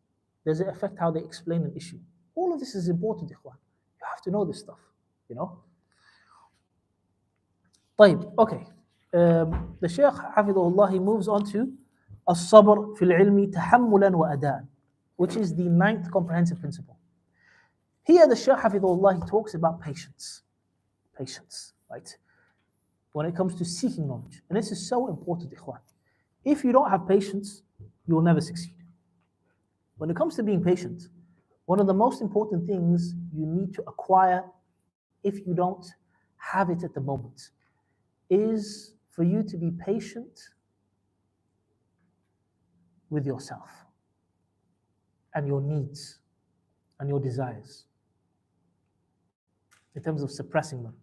Does it affect how they explain an issue? All of this is important, ikhwan. You have to know this stuff, طيب, okay. The Shaykh Hafidhullah, he moves on to الصبر في العلم تحملا وأداء, which is the 9th comprehensive principle. Here the Shaykh Hafidhullah, he talks about patience, right? When it comes to seeking knowledge. And this is so important, ikhwan. If you don't have patience, you will never succeed. When it comes to being patient, one of the most important things you need to acquire, if you don't have it at the moment, is for you to be patient with yourself and your needs and your desires in terms of suppressing them.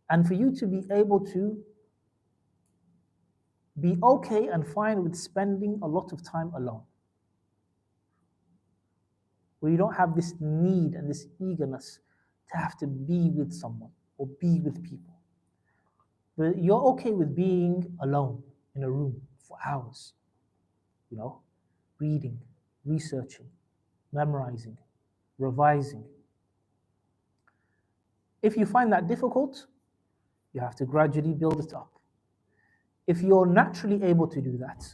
And for you to be able to be okay and fine with spending a lot of time alone, where you don't have this need and this eagerness to have to be with someone or be with people. But you're okay with being alone in a room for hours, reading, researching, memorizing, revising. If you find that difficult, you have to gradually build it up. If you're naturally able to do that,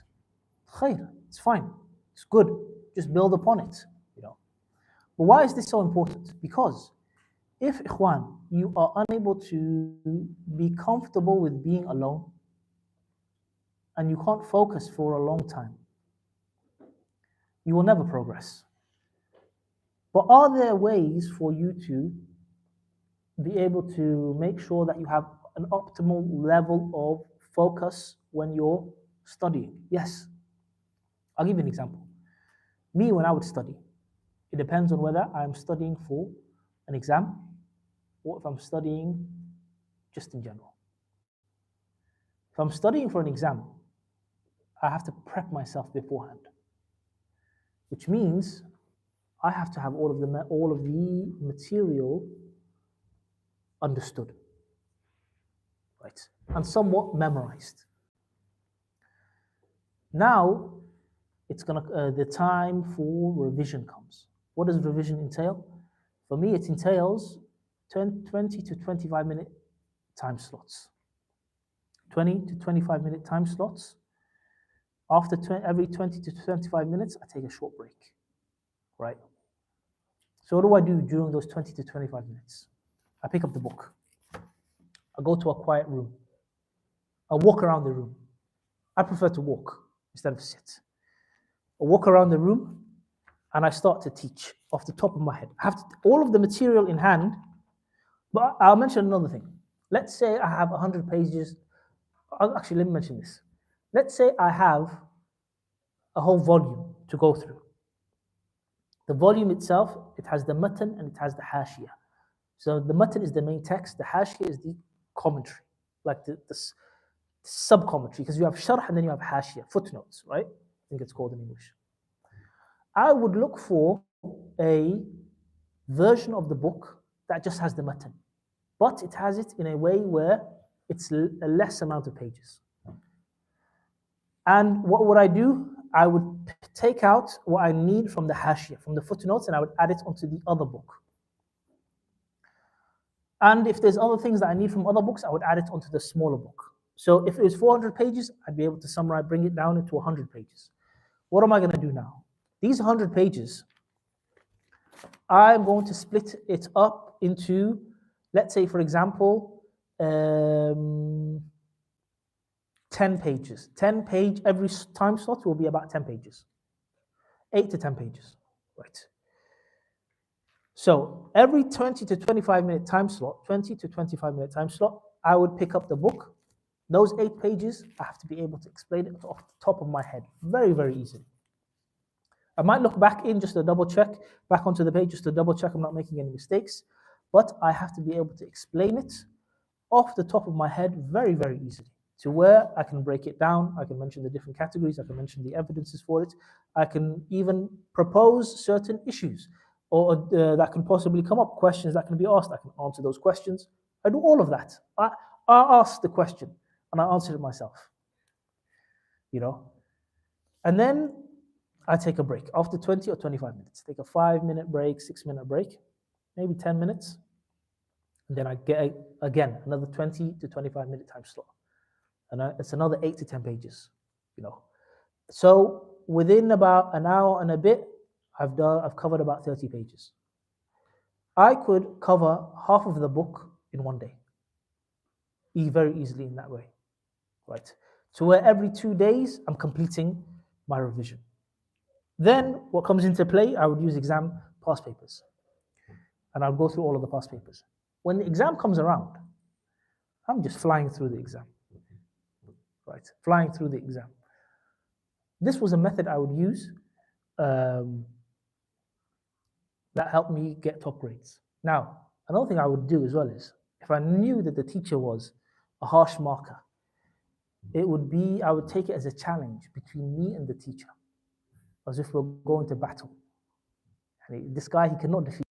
khair, it's fine, it's good, just build upon it. But why is this so important? Because if, ikhwan, you are unable to be comfortable with being alone and you can't focus for a long time, you will never progress. But are there ways for you to be able to make sure that you have an optimal level of focus when you're studying? Yes. I'll give you an example. Me, when I would study, it depends on whether I'm studying for an exam or if I'm studying just in general. If I'm studying for an exam, I have to prep myself beforehand, which means I have to have all of the material understood, right, and somewhat memorized. Now, the time for revision comes. What does revision entail? For me, it entails 20 to 25 minute time slots. 20 to 25 minute time slots. After every 20 to 25 minutes, I take a short break, right? So what do I do during those 20 to 25 minutes? I pick up the book. I go to a quiet room. I walk around the room. I prefer to walk instead of sit. I walk around the room and I start to teach off the top of my head. I have all of the material in hand, but I'll mention another thing. Let's say I have 100 pages. Actually, let me mention this. Let's say I have a whole volume to go through. The volume itself, it has the matan and it has the hashiyah. So the matan is the main text, the hashiyah is the commentary, like the sub-commentary, because you have sharh and then you have hashiyah, footnotes, right? I think it's called in English. I would look for a version of the book that just has the matan, but it has it in a way where it's a less amount of pages. And what would I do? I would take out what I need from the hashia, from the footnotes, and I would add it onto the other book. And if there's other things that I need from other books, I would add it onto the smaller book. So if it was 400 pages, I'd be able to summarize, bring it down into 100 pages. What am I going to do now? These 100 pages, I'm going to split it up into, let's say, for example, 10 pages. 10 page, every time slot will be about 10 pages. 8 to 10 pages, right? So every 20 to 25 minute time slot, 20 to 25 minute time slot, I would pick up the book. Those 8 pages, I have to be able to explain it off the top of my head, very, very easily. I might look back in just to double check, back onto the page just to double check I'm not making any mistakes, but I have to be able to explain it off the top of my head very, very easily, to where I can break it down, I can mention the different categories, I can mention the evidences for it, I can even propose certain issues or that can possibly come up, questions that can be asked, I can answer those questions. I do all of that. I ask the question and I answer it myself, you know. And then I take a break after 20 or 25 minutes. Take a 5-minute break, 6-minute break, maybe 10 minutes. And then I get, again, another 20 to 25 minute time slot. And it's another 8 to 10 pages, you know. So within about an hour and a bit, I've covered about 30 pages. I could cover half of the book in one day, very easily in that way, right? So where every 2 days, I'm completing my revision. Then what comes into play, I would use exam past papers. And I'll go through all of the past papers. When the exam comes around, I'm just flying through the exam, right? Flying through the exam. This was a method I would use that helped me get top grades. Now, another thing I would do as well is, if I knew that the teacher was a harsh marker, it would be, I would take it as a challenge between me and the teacher, as if we're going to battle. And this guy, he cannot defeat